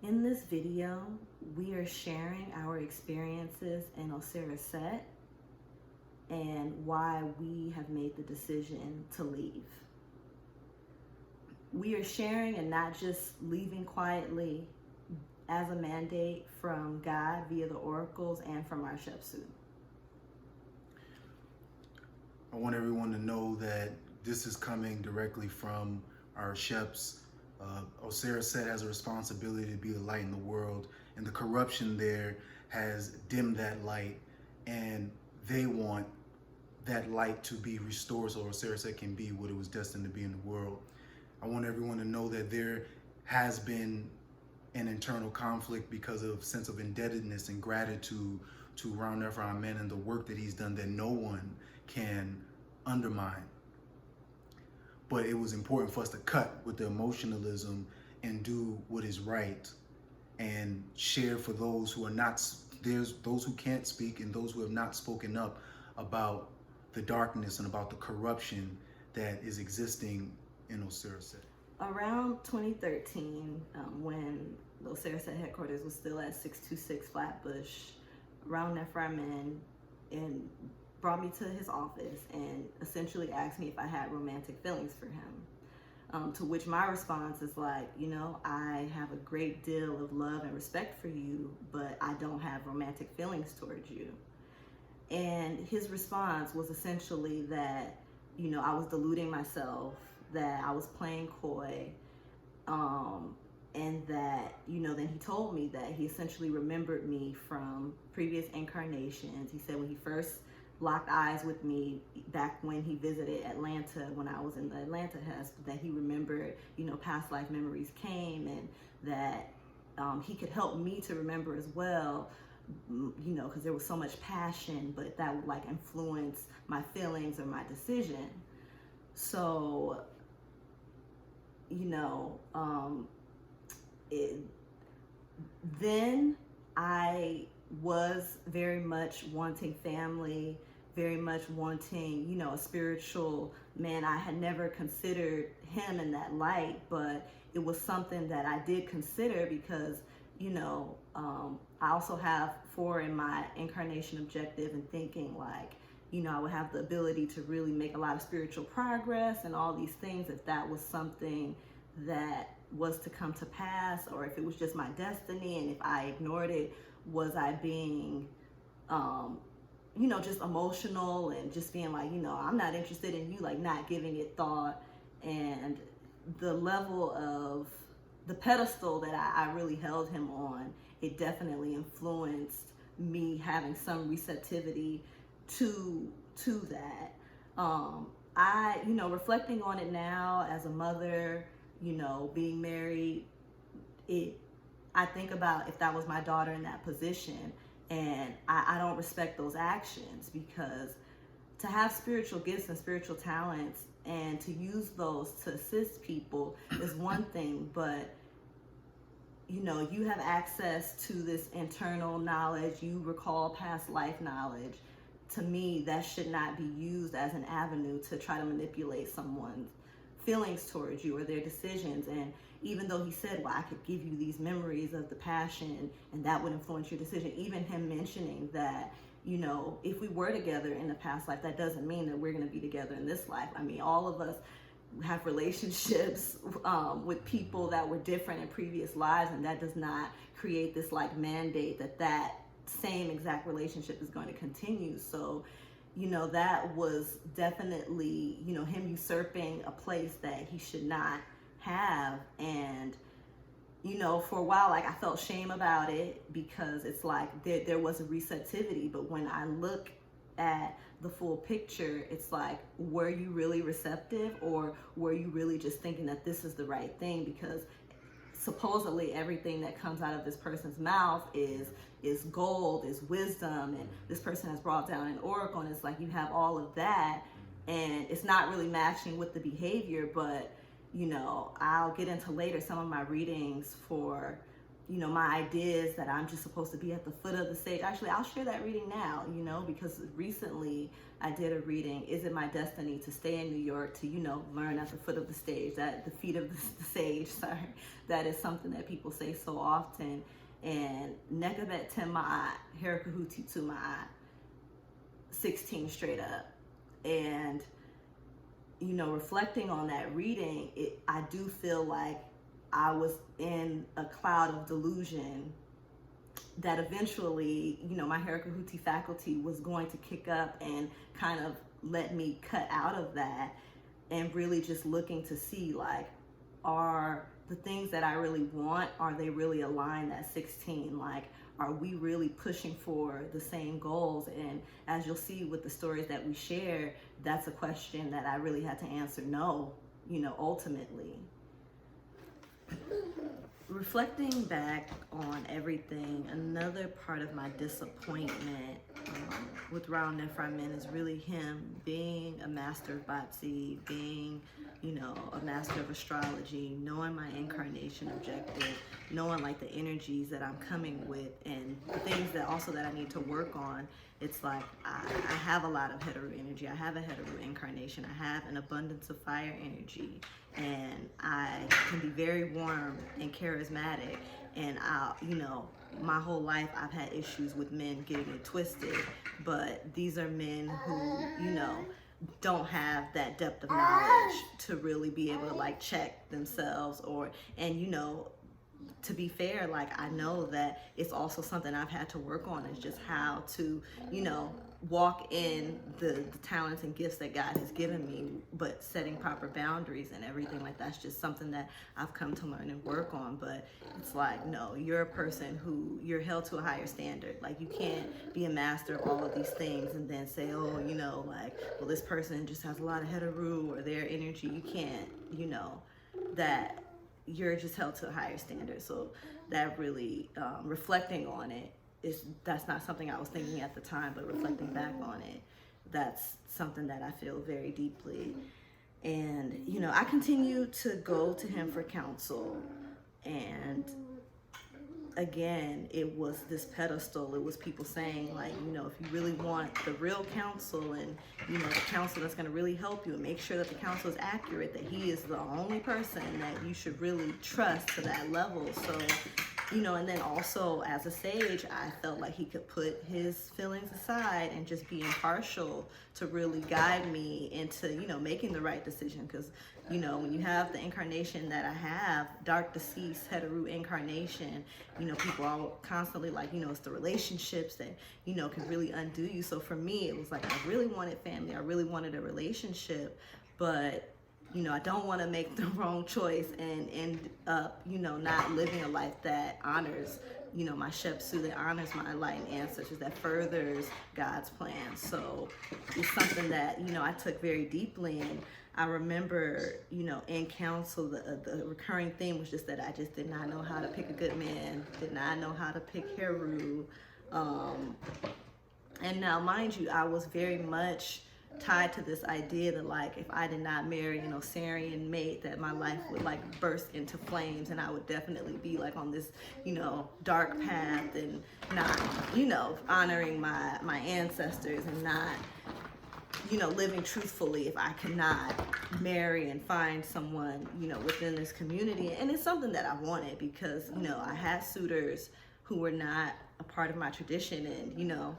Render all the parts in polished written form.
In this video, we are sharing our experiences in Auset and why we have made the decision to leave. We are sharing and not just leaving quietly as a mandate from God via the oracles and from our Shepsu. I want everyone to know that this is coming directly from our Sheps. Auset has a responsibility to be the light in the world, and the corruption there has dimmed that light, and they want that light to be restored so Auset can be what it was destined to be in the world. I want everyone to know that there has been an internal conflict because of sense of indebtedness and gratitude to Round Amen and the work that he's done that no one can undermine. But it was important for us to cut with the emotionalism and do what is right and share for those who are not, there's those who can't speak and those who have not spoken up about the darkness and about the corruption that is existing in Auset. Around 2013, when the Auset headquarters was still at 626 Flatbush, Round Amen and brought me to his office and essentially asked me if I had romantic feelings for him. To which my response is like, I have a great deal of love and respect for you, but I don't have romantic feelings towards you. And his response was essentially that, I was deluding myself, that I was playing coy, and that, then he told me that he essentially remembered me from previous incarnations. He said when he first locked eyes with me back when he visited Atlanta, when I was in the Atlanta Hesp, that he remembered, past life memories came, and that he could help me to remember as well, because there was so much passion, but that would influence my feelings or my decision. So, then I was very much wanting family, very much wanting, a spiritual man. I had never considered him in that light, but it was something that I did consider because, I also have 4 in my incarnation objective and thinking I would have the ability to really make a lot of spiritual progress and all these things if that was something that was to come to pass, or if it was just my destiny, and if I ignored it, was I being, just emotional and just being I'm not interested in you, not giving it thought. And the level of the pedestal that I really held him on, it definitely influenced me having some receptivity to that. I, reflecting on it now as a mother, being married, I think about if that was my daughter in that position, and I don't respect those actions, because to have spiritual gifts and spiritual talents and to use those to assist people is one thing, but you have access to this internal knowledge, you recall past life knowledge. To me, that should not be used as an avenue to try to manipulate someone's feelings towards you or their decisions. And even though he said, well, I could give you these memories of the passion and that would influence your decision, even him mentioning that, if we were together in the past life, that doesn't mean that we're going to be together in this life. I mean, all of us have relationships with people that were different in previous lives, and that does not create this mandate that same exact relationship is going to continue. So, that was definitely, him usurping a place that he should not have. And, for a while, I felt shame about it, because it's there was a receptivity. But when I look at the full picture, it's were you really receptive, or were you really just thinking that this is the right thing? Because supposedly everything that comes out of this person's mouth is gold, is wisdom, and this person has brought down an oracle, and it's you have all of that, and it's not really matching with the behavior. But I'll get into later some of my readings for my ideas that I'm just supposed to be at the foot of the stage. Actually, I'll share that reading now, because recently I did a reading, Is It My Destiny to Stay in New York to, learn at the foot of the stage, at the feet of the stage, sorry. That is something that people say so often. And Nekabet Tema, Herakahuti to my 16 straight up. And, reflecting on that reading, I do feel like I was in a cloud of delusion that eventually, my Herakahuti faculty was going to kick up and kind of let me cut out of that, and really just looking to see, like, are the things that I really want, are they really aligned at 16? Like, are we really pushing for the same goals? And as you'll see with the stories that we share, that's a question that I really had to answer no, ultimately. Reflecting back on everything, another part of my disappointment with Rao Neframin is really him being a master of Batsi, being, a master of astrology, knowing my incarnation objective, knowing like the energies that I'm coming with, and the things that also that I need to work on. It's like I have a lot of Heteru energy. I have a Heteru incarnation. I have an abundance of fire energy, and I can be very warm and charismatic. And my whole life I've had issues with men getting it twisted, but these are men who, don't have that depth of knowledge to really be able to like check themselves, and to be fair, like, I know that it's also something I've had to work on, is just how to, walk in the talents and gifts that God has given me, but setting proper boundaries and everything like that's just something that I've come to learn and work on. But it's like, no, you're a person who you're held to a higher standard. Like, you can't be a master of all of these things and then say, oh, like, well, this person just has a lot of Heteru or their energy. You can't, that you're just held to a higher standard. So that really, reflecting on it, that's not something I was thinking at the time, but reflecting back on it, that's something that I feel very deeply. And, I continue to go to him for counsel. And again, it was this pedestal. It was people saying, like, if you really want the real counsel and, the counsel that's going to really help you, and make sure that the counsel is accurate, that he is the only person that you should really trust to that level. So, and then also as a sage, I felt like he could put his feelings aside and just be impartial to really guide me into, making the right decision. Because, when you have the incarnation that I have, dark deceased, Heteru incarnation, people are constantly like, it's the relationships that, can really undo you. So for me, it was like, I really wanted family. I really wanted a relationship, but I don't want to make the wrong choice and end up, not living a life that honors, my Shepsu, that honors my enlightened ancestors, that furthers God's plan. So it's something that, I took very deeply. And I remember, in counsel, the recurring theme was just that I just did not know how to pick a good man, did not know how to pick Heru. And now, mind you, I was very much tied to this idea that, like, if I did not marry, Syrian mate, that my life would like burst into flames, and I would definitely be like on this, dark path, and not, honoring my ancestors, and not, living truthfully if I could not marry and find someone, within this community. And it's something that I wanted because, I had suitors who were not a part of my tradition, and,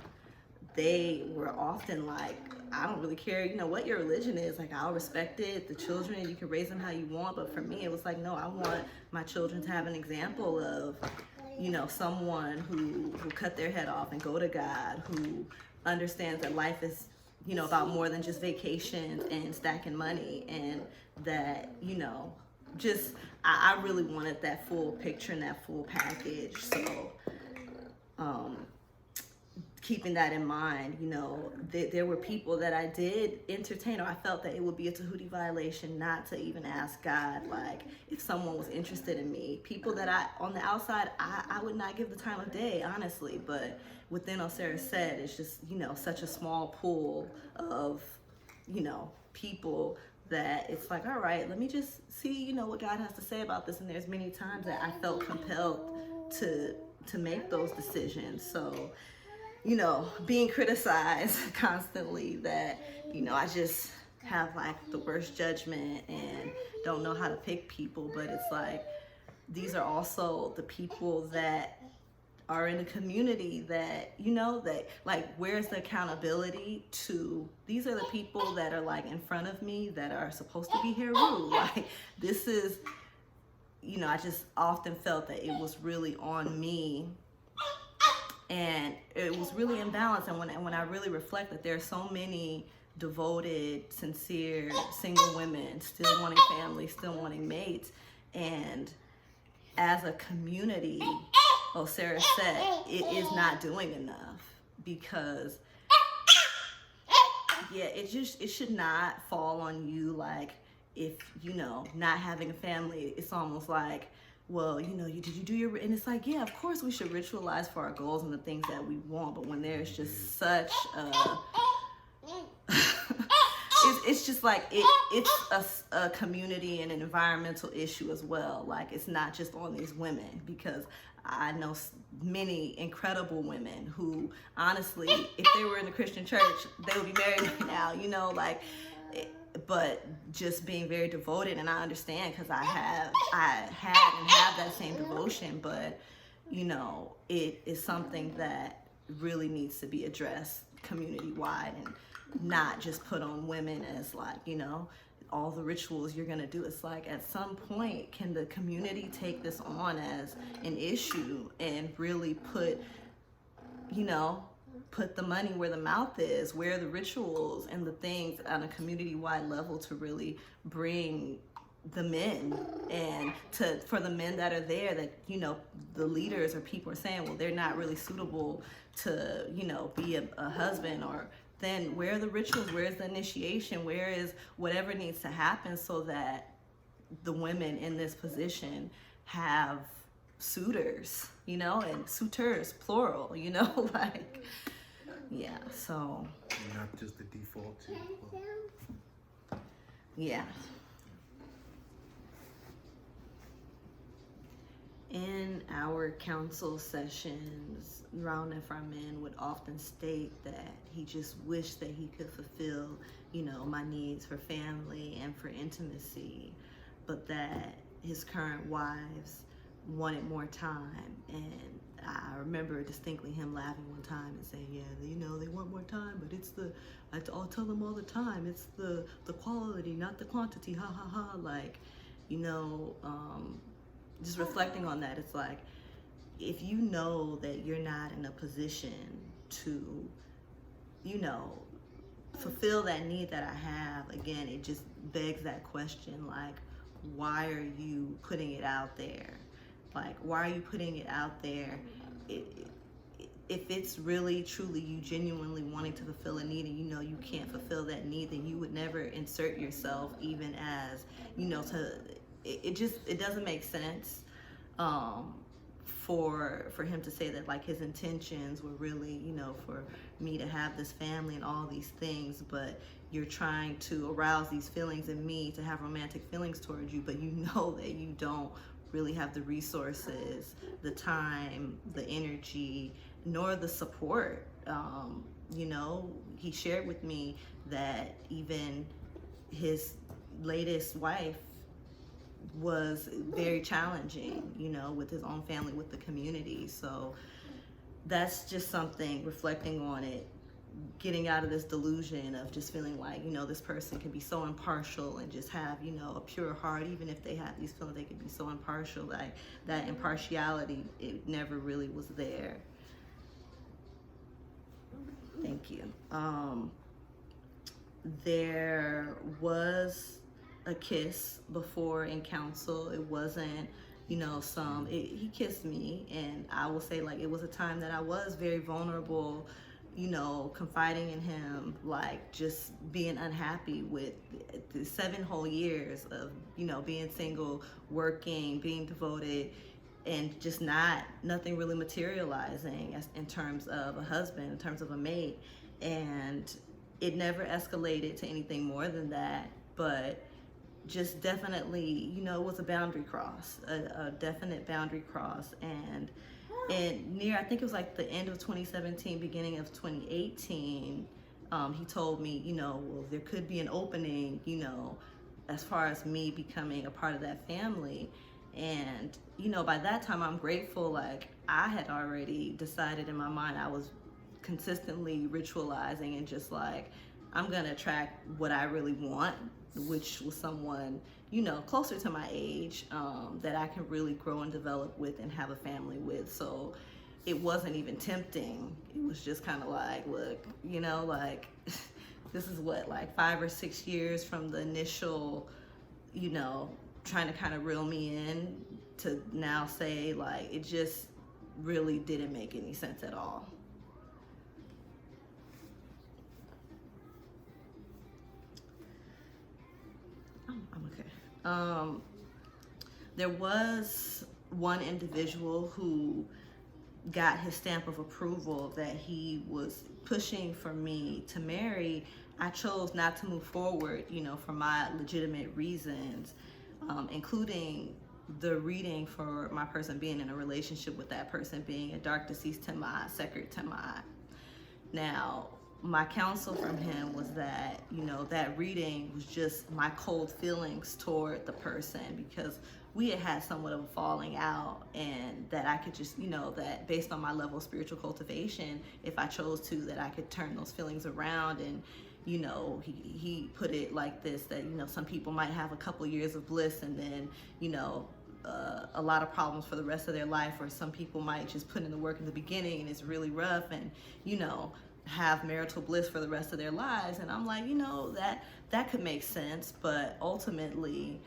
they were often like, I don't really care, what your religion is. Like, I'll respect it. The children, you can raise them how you want. But for me, it was like, no, I want my children to have an example of, someone who cut their head off and go to God, who understands that life is, about more than just vacations and stacking money. And that, just, I really wanted that full picture and that full package. So, keeping that in mind, there were people that I did entertain, or I felt that it would be a Tahuti violation not to even ask God, like, if someone was interested in me. People that on the outside, I would not give the time of day, honestly. But within Ausar said, it's just, such a small pool of, people that it's like, all right, let me just see, what God has to say about this. And there's many times that I felt compelled to make those decisions. So, being criticized constantly that, I just have like the worst judgment and don't know how to pick people. But it's like, these are also the people that are in a community that, that like, where's the accountability to, these are the people that are like in front of me that are supposed to be here. Like, this is, I just often felt that it was really on me, and it was really imbalanced. And when I really reflect that there are so many devoted, sincere, single women still wanting family, still wanting mates, and as a community, Sarah said, it is not doing enough, because it should not fall on you. Like, if not having a family, it's almost like, well, did you do your, and it's like, yeah, of course we should ritualize for our goals and the things that we want, but when there's just such a it's just like it's a community and an environmental issue as well. Like, it's not just on these women, because I know many incredible women who, honestly, if they were in the Christian church, they would be married right now, like, but just being very devoted. And I understand, because I had and have that same devotion, but it is something that really needs to be addressed community-wide, and not just put on women as like, all the rituals you're gonna do. It's like, at some point, can the community take this on as an issue and really put the money where the mouth is, where the rituals and the things on a community-wide level to really bring the men, and for the men that are there that, the leaders or people are saying, well, they're not really suitable to, be a husband, or then where are the rituals, where is the initiation, where is whatever needs to happen, so that the women in this position have suitors, and suitors, plural, like, yeah, so. Not just the default. Yeah. In our counsel sessions, Raul Ephraim would often state that he just wished that he could fulfill, my needs for family and for intimacy, but that his current wives wanted more time. And I remember distinctly him laughing one time and saying, yeah, they want more time, but I'll tell them all the time, it's the quality, not the quantity, ha ha ha. Like, just reflecting on that, it's like, if you know that you're not in a position to, fulfill that need that I have, again, it just begs that question, like, why are you putting it out there? Like, why are you putting it out there? If it's really, truly you genuinely wanting to fulfill a need, and you can't fulfill that need, then you would never insert yourself, even as, it doesn't make sense for him to say that, like, his intentions were really, for me to have this family and all these things, but you're trying to arouse these feelings in me to have romantic feelings towards you, but that you don't really have the resources, the time, the energy, nor the support. He shared with me that even his latest wife was very challenging, with his own family, with the community. So that's just something, reflecting on it, getting out of this delusion of just feeling like, this person can be so impartial and just have, a pure heart. Even if they have these feelings, they can be so impartial. Like, that impartiality, it never really was there. Thank you. There was a kiss before in counsel. It wasn't, he kissed me, and I will say, like, it was a time that I was very vulnerable, confiding in him, like, just being unhappy with the 7 whole years of, being single, working, being devoted, and just nothing really materializing in terms of a husband, in terms of a mate. And it never escalated to anything more than that. But just definitely, you know, it was a boundary cross, a definite boundary cross. And near, I think it was like the end of 2017, beginning of 2018, he told me, you know, well, there could be an opening, you know, as far as me becoming a part of that family. And, you know, by that time, I'm grateful. Like, I had already decided in my mind, I was consistently ritualizing and just like, I'm gonna attract what I really want, which was someone, you know, closer to my age, that I can really grow and develop with and have a family with. So it wasn't even tempting. It was just kind of like, look, you know, like this is what, like 5 or 6 years from the initial, you know, trying to kind of reel me in to now say, like, it just really didn't make any sense at all. I'm okay. There was one individual who got his stamp of approval that he was pushing for me to marry. I chose not to move forward, you know, for my legitimate reasons, including the reading for my person being in a relationship with that person being a dark deceased Tema, Sekert Tema. Now, my counsel from him was that, you know, that reading was just my cold feelings toward the person, because we had somewhat of a falling out, and that I could just, you know, that based on my level of spiritual cultivation, if I chose to, that I could turn those feelings around. And, you know, he put it like this, that, you know, some people might have a couple years of bliss and then, you know, a lot of problems for the rest of their life, or some people might just put in the work in the beginning and it's really rough and, you know, have marital bliss for the rest of their lives. And I'm like, you know, that could make sense, but ultimately,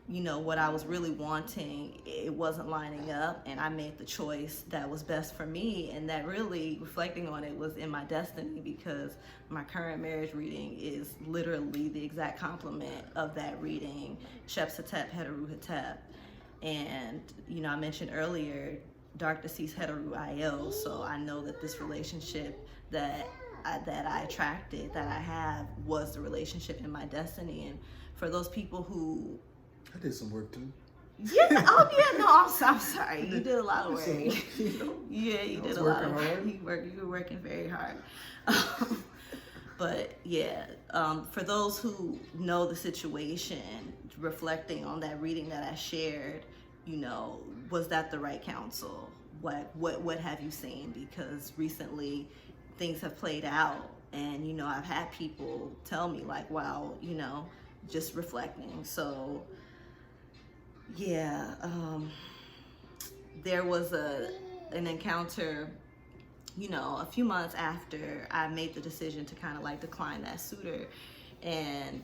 you know, what I was really wanting, it wasn't lining up, and I made the choice that was best for me. And that really, reflecting on it, was in my destiny, because my current marriage reading is literally the exact complement of that reading, Shep Satep Heteru Hetep. And, you know, I mentioned earlier, dark deceased Heteru IL, so I know that this relationship that I attracted, that I have, was the relationship in my destiny. And for those people who... I did some work too. Yeah, oh yeah, no, I'm sorry. You did a lot of work. Yeah, you did a lot of work. You were working very hard. But yeah, for those who know the situation, reflecting on that reading that I shared, you know, was that the right counsel? What have you seen? Because recently things have played out, and, you know, I've had people tell me like, wow, you know, just reflecting. So yeah, there was an encounter, you know, a few months after I made the decision to kind of like decline that suitor, and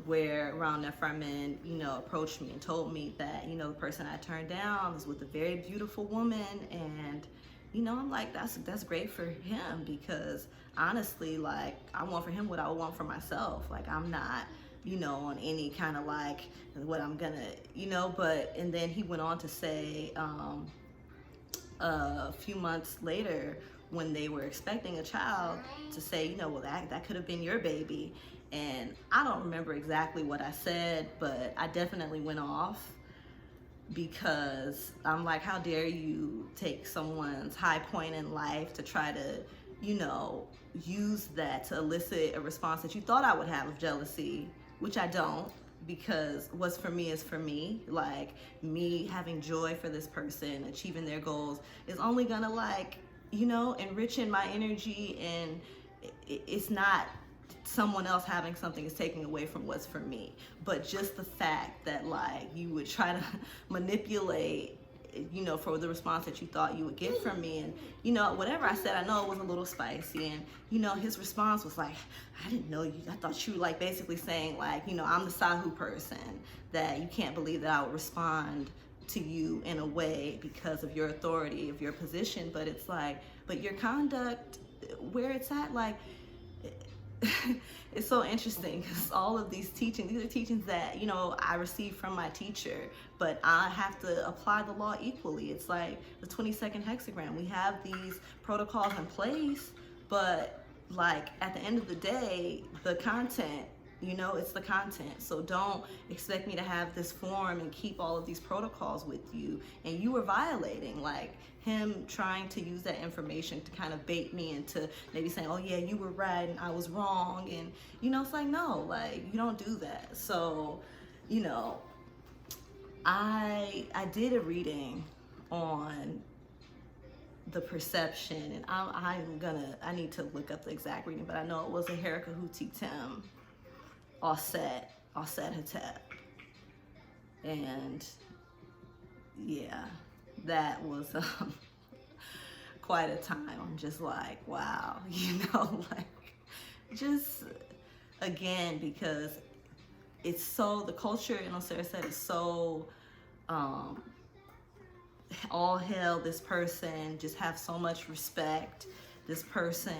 where Ron Neferman, you know, approached me and told me that, you know, the person I turned down was with a very beautiful woman. And, you know, I'm like, that's great for him, because honestly, like, I want for him what I would want for myself. Like, I'm not, you know, on any kind of like what I'm gonna, you know. But, and then he went on to say, a few months later, when they were expecting a child, to say, you know, well, that could have been your baby. And I don't remember exactly what I said, but I definitely went off, because I'm like, how dare you take someone's high point in life to try to, you know, use that to elicit a response that you thought I would have of jealousy, which I don't, because what's for me is for me. Like, me having joy for this person, achieving their goals, is only gonna, like, you know, enriching my energy, and it's not someone else having something is taking away from what's for me. But just the fact that, like, you would try to manipulate, you know, for the response that you thought you would get from me. And, you know, whatever I said, I know it was a little spicy. And, you know, his response was like, I didn't know you. I thought you were, like, basically saying, like, you know, I'm the Sahu person, that you can't believe that I would respond to you in a way because of your authority, of your position. But it's like, but your conduct, where it's at, like, it's so interesting, because all of these are teachings that, you know, I received from my teacher, but I have to apply the law equally. It's like the 22nd hexagram. We have these protocols in place, but, like, at the end of the day, the content You know, it's the content. So don't expect me to have this form and keep all of these protocols with you. And you were violating, like him trying to use that information to kind of bait me into maybe saying, oh yeah, you were right and I was wrong. And, you know, it's like, no, like you don't do that. So, you know, I did a reading on the perception, and I need to look up the exact reading, but I know it was a Herakahuti Tim Auset Hatep. And yeah, that was quite a time. I'm just like, wow, you know, like just again, because it's so, the culture in Auset is so all hail this person, just have so much respect this person.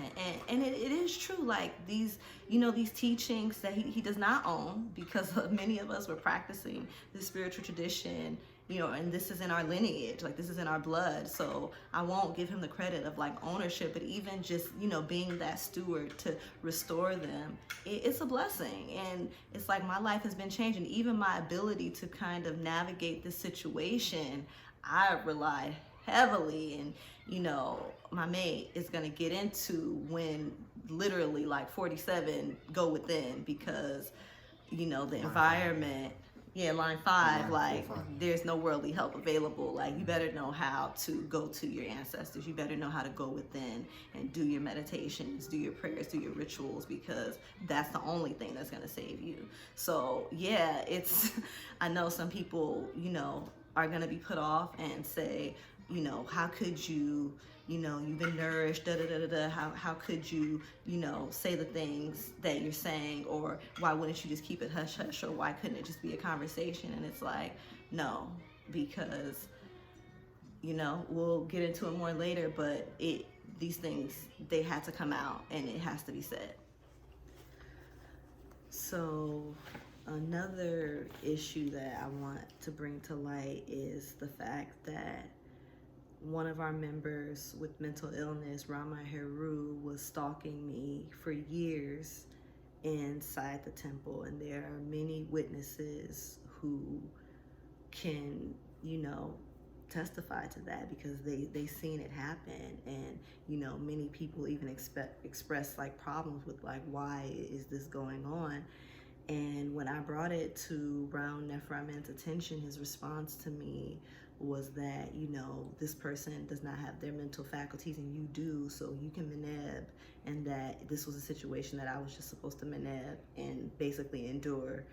And it is true, like these, you know, these teachings that he does not own, because many of us were practicing this spiritual tradition, you know, and this is in our lineage, like this is in our blood. So I won't give him the credit of like ownership, but even just, you know, being that steward to restore them, it's a blessing. And it's like my life has been changing. Even my ability to kind of navigate this situation, I rely heavily, and you know, my mate is gonna get into when literally like 47 go within, because you know the environment. Yeah, line 5, like there's no worldly help available. Like you better know how to go to your ancestors. You better know how to go within and do your meditations, do your prayers, do your rituals, because that's the only thing that's gonna save you. So yeah, it's I know some people, you know, are gonna be put off and say, you know, how could you, you know, you've been nourished, da da da da da. How could you, you know, say the things that you're saying, or why wouldn't you just keep it hush hush, or why couldn't it just be a conversation? And it's like, no, because, you know, we'll get into it more later, but these things, they had to come out and it has to be said. So another issue that I want to bring to light is the fact that one of our members with mental illness, Rama Heru, was stalking me for years inside the temple. And there are many witnesses who can, you know, testify to that, because they seen it happen. And, you know, many people even express like problems with like, why is this going on? And when I brought it to Brown Nephraman's attention, his response to me was that, you know, this person does not have their mental faculties and you do, so you can meneb, and that this was a situation that I was just supposed to meneb and basically endure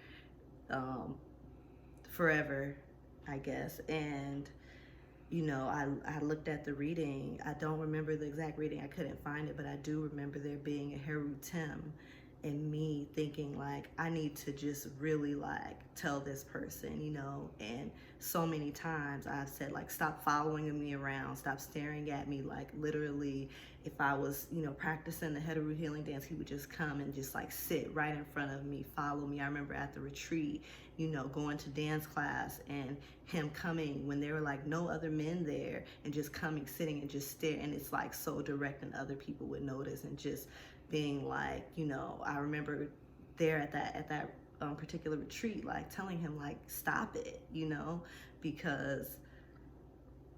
forever, I guess. And, you know, I looked at the reading. I don't remember the exact reading. I couldn't find it, but I do remember there being a Heru Tim, and me thinking like, I need to just really like tell this person, you know. And so many times I've said like, stop following me around, stop staring at me. Like literally, if I was, you know, practicing the Heteru healing dance, he would just come and just like sit right in front of me, follow me. I remember at the retreat, you know, going to dance class and him coming when there were like no other men there, and just coming, sitting and just stare. And it's like so direct, and other people would notice, and just being like, you know, I remember there at that particular retreat, like telling him like, stop it, you know, because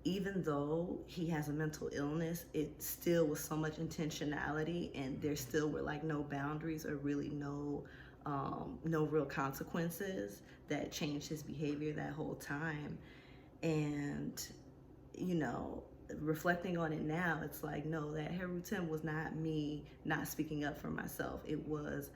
even though he has a mental illness, it still was so much intentionality, and there still were like no boundaries, or really no real consequences that changed his behavior that whole time. And, you know, reflecting on it now, it's like, no, that Heru Tim was not me not speaking up for myself. It was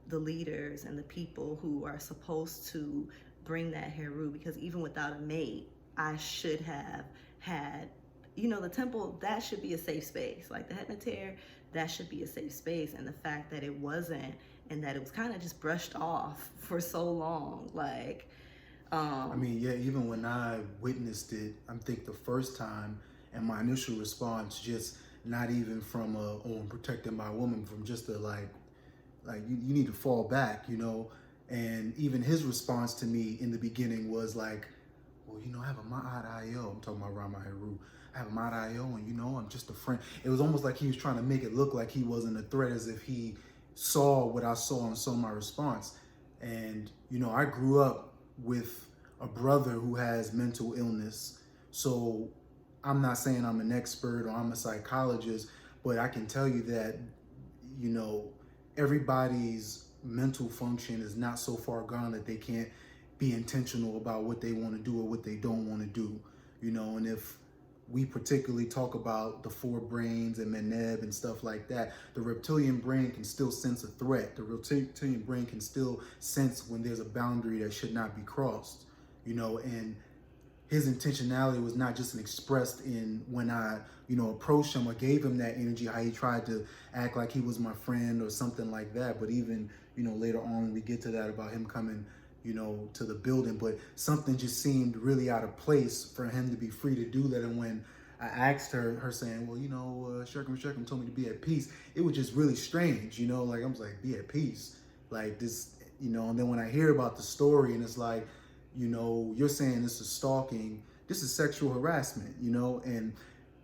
the leaders and the people who are supposed to bring that Heru, because even without a mate, I should have had, you know, the temple, that should be a safe space. Like the Hetnater, that should be a safe space. And the fact that it wasn't, and that it was kind of just brushed off for so long, like, I mean, yeah, even when I witnessed it, I think the first time, and my initial response, just not even from protecting my woman, from just a like you need to fall back, you know. And even his response to me in the beginning was like, well, you know, I have a Ma'at Ayo. I'm talking about Rama Heru. I have a Ma'at Ayo, and you know, I'm just a friend. It was almost like he was trying to make it look like he wasn't a threat, as if he saw what I saw and saw my response. And, you know, I grew up with a brother who has mental illness. So I'm not saying I'm an expert or I'm a psychologist, but I can tell you that, you know, everybody's mental function is not so far gone that they can't be intentional about what they want to do or what they don't want to do, you know. And if we particularly talk about the four brains and Meneb and stuff like that, the reptilian brain can still sense a threat. The reptilian brain can still sense when there's a boundary that should not be crossed, you know. And his intentionality was not just expressed in when I, you know, approached him or gave him that energy, how he tried to act like he was my friend or something like that. But even, you know, later on we get to that about him coming, you know, to the building, but something just seemed really out of place for him to be free to do that. And when I asked her saying, well, you know, Shurkin told me to be at peace, it was just really strange, you know, like I was like, be at peace, like this, you know. And then when I hear about the story and it's like, you know, you're saying this is stalking, this is sexual harassment, you know. And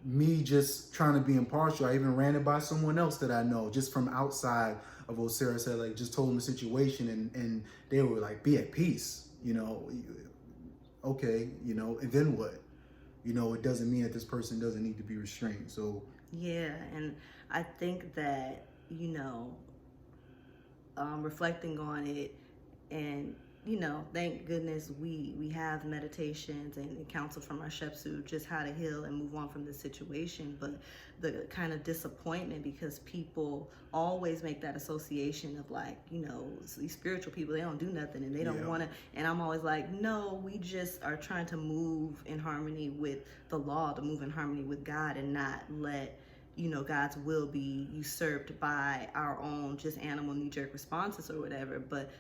me just trying to be impartial, I even ran it by someone else that I know just from outside of Ausar. Said, like, just told them the situation and they were like, be at peace, you know. Okay, you know, and then what? You know, it doesn't mean that this person doesn't need to be restrained. So yeah, and I think that, you know, reflecting on it, and you know, thank goodness we have meditations and counsel from our Shepsu, just how to heal and move on from this situation. But the kind of disappointment, because people always make that association of like, you know, these spiritual people, they don't do nothing and they don't want to. And I'm always like, no, we just are trying to move in harmony with the law, to move in harmony with God, and not let, you know, God's will be usurped by our own just animal knee-jerk responses or whatever. But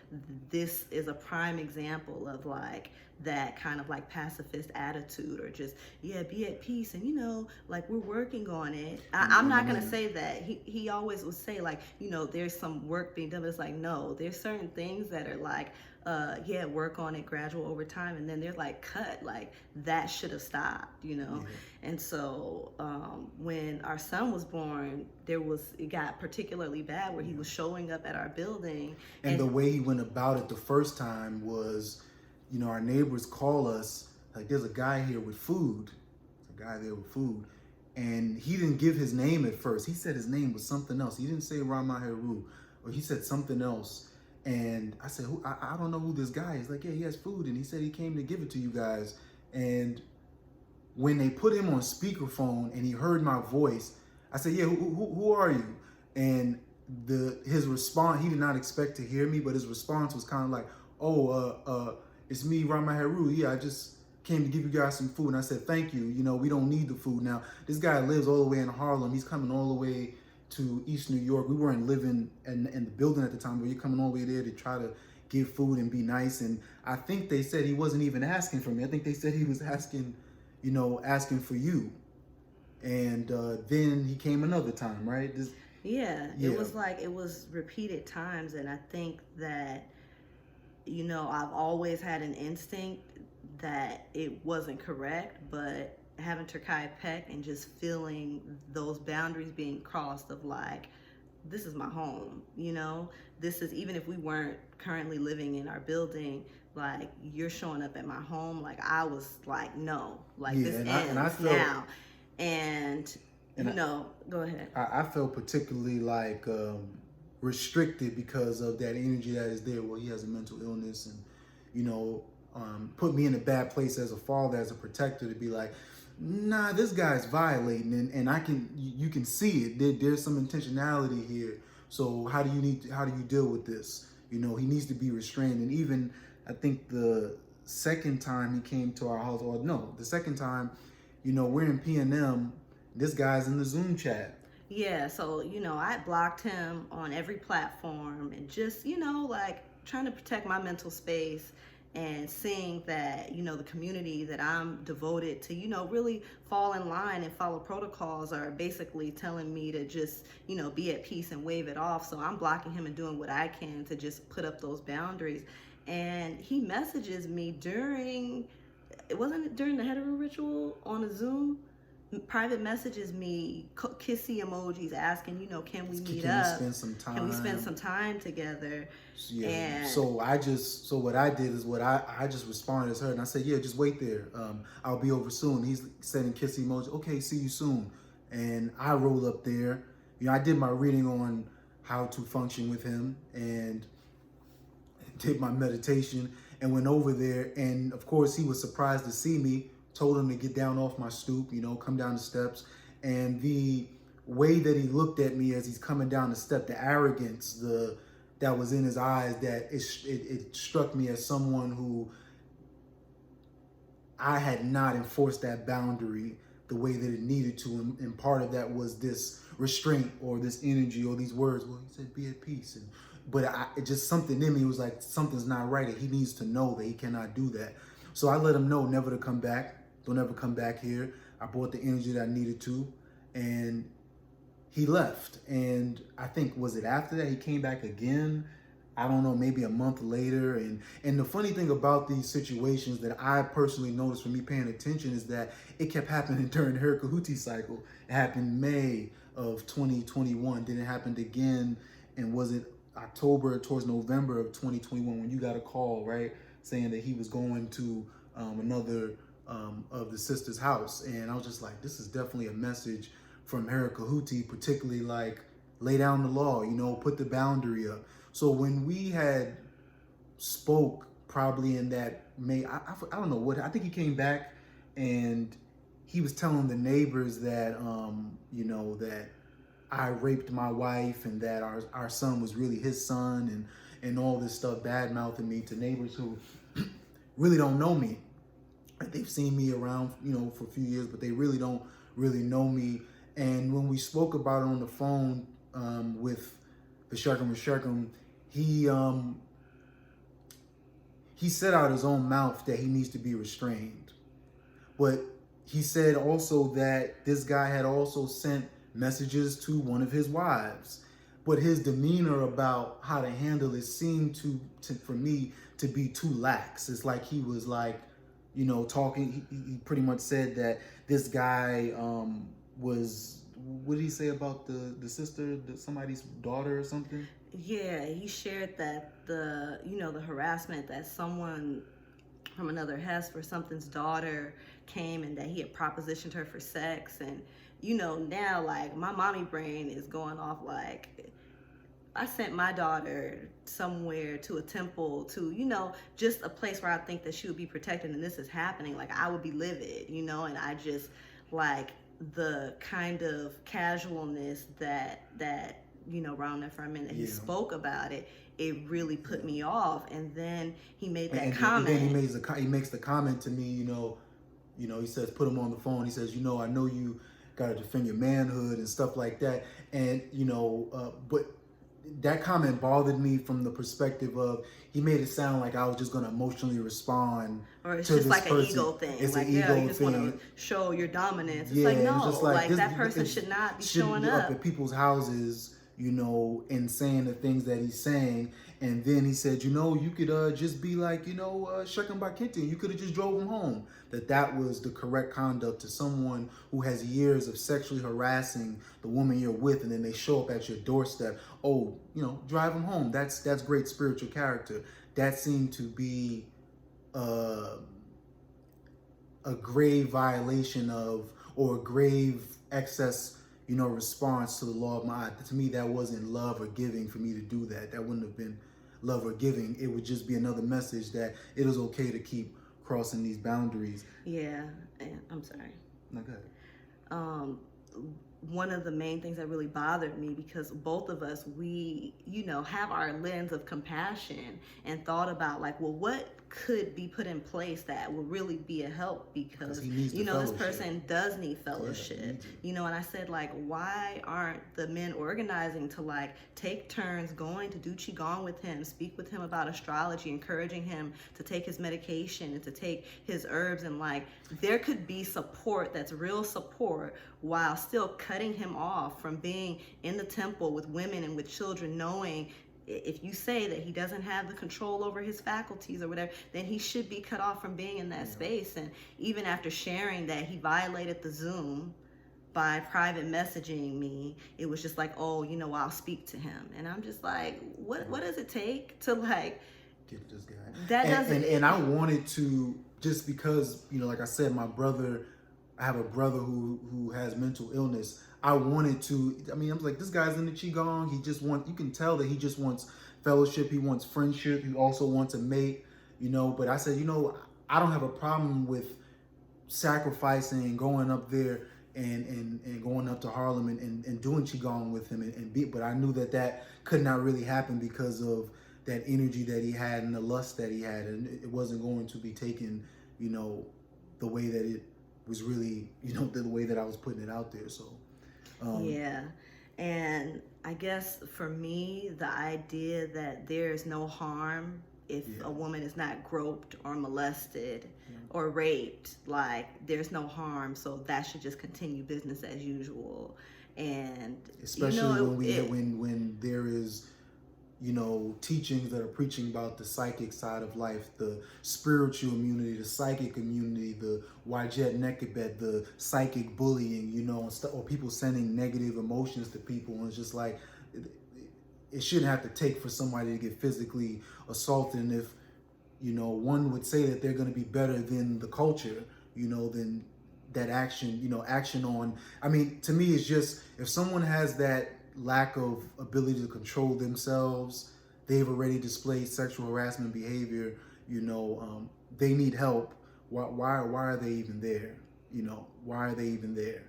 this is a prime example of like that kind of like pacifist attitude, or just, yeah, be at peace, and you know, like, we're working on it. I'm not gonna say that. He always would say, like, you know, there's some work being done, but it's like, no, there's certain things that are like, yeah, work on it, gradual over time, and then they're like, cut, like that should have stopped, you know. And so when our son was born, it got particularly bad, where he was showing up at our building, and the way he went about it the first time was, you know, our neighbors call us like, there's a guy here with food. There's a guy there with food. And he didn't give his name at first. He said his name was something else. He didn't say Rama Heru, or he said something else. And I said, I don't know who this guy is. Like, yeah, he has food, and he said he came to give it to you guys. And when they put him on speakerphone and he heard my voice, I said, yeah, who are you? And his response, he did not expect to hear me, but his response was kind of like, oh, it's me, Rama Heru. Yeah, I just came to give you guys some food. And I said, thank you. You know, we don't need the food now. This guy lives all the way in Harlem. He's coming all the way to East New York. We weren't living in the building at the time, but you're coming all the way there to try to give food and be nice. And I think they said he wasn't even asking for me. I think they said he was asking, you know, asking for you. And then he came another time, right? Yeah, it was like, it was repeated times. And I think that, you know, I've always had an instinct that it wasn't correct, but having Turkai Peck and just feeling those boundaries being crossed of like, this is my home, you know, this is, even if we weren't currently living in our building, like, you're showing up at my home. Like, I was like, no, like, this ends now. And you know, go ahead. I felt particularly like restricted because of that energy that is there. Well, he has a mental illness, and, you know, put me in a bad place as a father, as a protector, to be like, nah, this guy's violating, and you can see it. There's some intentionality here. So how do you deal with this? You know, he needs to be restrained. And even, I think the second time he came to our house, or no, the second time, you know, we're in P&M, this guy's in the Zoom chat. Yeah, so, you know, I blocked him on every platform, and just, you know, like, trying to protect my mental space, and seeing that, you know, the community that I'm devoted to, you know, really fall in line and follow protocols, are basically telling me to just, you know, be at peace and wave it off. So I'm blocking him and doing what I can to just put up those boundaries. And he messages me during, it wasn't during the hetero ritual on a Zoom, private messages me kissy emojis asking, you know, can we meet Can up? we spend some time? Can we spend some time together? Yeah. And So what I did is I just responded to her and I said, yeah, just wait there. I'll be over soon. He's sending kissy emoji. Okay, see you soon. And I roll up there. You know, I did my reading on how to function with him and did my meditation and went over there. And of course, he was surprised to see me. Told him to get down off my stoop, you know, come down the steps. And the way that he looked at me as he's coming down the step, the arrogance, that was in his eyes, that it struck me as someone who I had not enforced that boundary the way that it needed to. And part of that was this restraint or this energy or these words. Well, he said, be at peace. But it just something in me was like, something's not right. He needs to know that he cannot do that. So I let him know never to come back. Don't ever come back here. I brought the energy that I needed to. And he left. And I think, was it after that he came back again? I don't know, maybe a month later. And the funny thing about these situations that I personally noticed from me paying attention is that it kept happening during the Hurricane cycle. It happened May of 2021. Then it happened again. And was it October towards November of 2021 when you got a call, right, saying that he was going to another of the sister's house. And I was just like, this is definitely a message from Hurricane, particularly like lay down the law, you know, put the boundary up. So when we had spoke probably in that May, I don't know what, I think he came back and he was telling the neighbors that, you know, that I raped my wife and that our son was really his son and all this stuff, bad mouthing me to neighbors who really don't know me. They've seen me around, you know, for a few years, but they really don't really know me. And when we spoke about it on the phone with the Shurkum, he said out of his own mouth that he needs to be restrained. But he said also that this guy had also sent messages to one of his wives. But his demeanor about how to handle it seemed to for me to be too lax. It's like he was like, you know, talking. He pretty much said that this guy was, what did he say about the sister, somebody's daughter or something? Yeah, he shared that the harassment that someone from another Hesp or something's daughter came and that he had propositioned her for sex. And, you know, now like my mommy brain is going off like, I sent my daughter somewhere to a temple to, you know, just a place where I think that she would be protected and this is happening. Like I would be livid, you know, and I just like the kind of casualness that you know, Rauna Furman, that he spoke about it, it really put me off. And then he made that comment. And then he makes the comment to me, you know, he says, put him on the phone. He says, you know, I know you got to defend your manhood and stuff like that. And, you know, but that comment bothered me from the perspective of he made it sound like I was just going to emotionally respond. Or it's to just this like person. An ego thing. It's like, an ego you just want thing. to show your dominance. It's yeah, like, no, just like this, that person should not be showing up at people's houses, you know, and saying the things that he's saying. And then he said, you know, you could just be like, you know, Shurkum Bakinti. You could have just drove him home. That was the correct conduct to someone who has years of sexually harassing the woman you're with, and then they show up at your doorstep. Oh, you know, drive him home. That's great spiritual character. That seemed to be a grave violation of, or a grave excess, you know, response to the law of my. To me, that wasn't love or giving for me to do that. That wouldn't have been love or giving. It would just be another message that it is okay to keep crossing these boundaries. Yeah, I'm sorry. No, go ahead. One of the main things that really bothered me, because both of us, we, you know, have our lens of compassion and thought about like, well, what could be put in place that will really be a help, because you know, this person does need fellowship. You know, and I said like, why aren't the men organizing to like take turns going to do qigong with him, speak with him about astrology, encouraging him to take his medication and to take his herbs, and like there could be support that's real support while still cutting him off from being in the temple with women and with children, knowing if you say that he doesn't have the control over his faculties or whatever, then he should be cut off from being in that space. And even after sharing that he violated the Zoom, by private messaging me, it was just like, oh, you know, I'll speak to him. And I'm just like, what does it take to like get this guy? That doesn't. And I wanted to, just because, you know, like I said, my brother, I have a brother who has mental illness. I wanted to, I mean, I'm like, this guy's in the Qigong. He just wants, you can tell that he just wants fellowship. He wants friendship. He also wants a mate, you know. But I said, you know, I don't have a problem with sacrificing and going up there and going up to Harlem and doing Qigong with him but I knew that could not really happen because of that energy that he had and the lust that he had, and it wasn't going to be taken, you know, the way that it was really, you know, the way that I was putting it out there. So yeah. And I guess for me, the idea that there is no harm if a woman is not groped or molested or raped, like there's no harm, so that should just continue business as usual. And especially, you know, when there is, you know, teachings that are preaching about the psychic side of life, the spiritual immunity, the psychic immunity, the Wajet Nekabet, the psychic bullying, you know, or people sending negative emotions to people. And it's just like, it shouldn't have to take for somebody to get physically assaulted. And if, you know, one would say that they're going to be better than the culture, you know, then that action, you know, action on, I mean, to me, it's just, if someone has that lack of ability to control themselves, they've already displayed sexual harassment behavior, you know, they need help. Why are they even there? You know, why are they even there?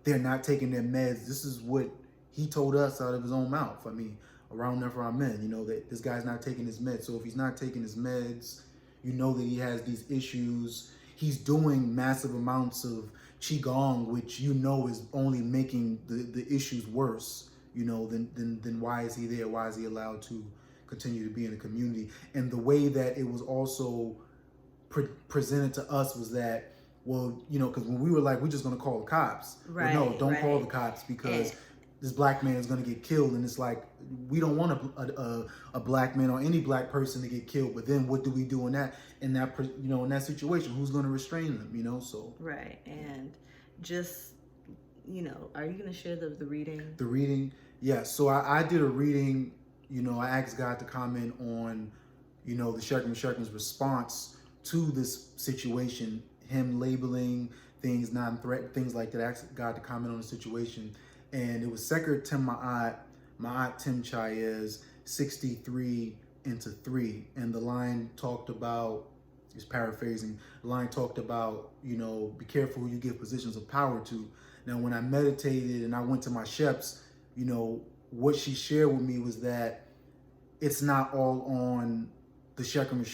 They're not taking their meds. This is what he told us out of his own mouth. I mean, around there for our men, you know, that this guy's not taking his meds. So if he's not taking his meds, you know that he has these issues. He's doing massive amounts of Qigong, which, you know, is only making the issues worse, you know, then why is he there? Why is he allowed to continue to be in the community? And the way that it was also presented to us was that, well, you know, because when we were like, we're just going to call the cops. Right, well, no, don't call the cops, because this black man is going to get killed. And it's like, we don't want a black man or any black person to get killed. But then what do we do in that you know, in that situation? Who's going to restrain them, you know? So right. And just, you know, are you going to share the reading? The reading, yeah. So I did a reading, you know, I asked God to comment on, you know, the Shekham's response to this situation, him labeling things non-threat, things like that. I asked God to comment on the situation. And it was Seker Tim Ma'at Tim Chayez 63:3. And the line talked about, just paraphrasing, the line talked about, you know, be careful who you give positions of power to. Now, when I meditated and I went to my Sheps, you know, what she shared with me was that it's not all on the Shechem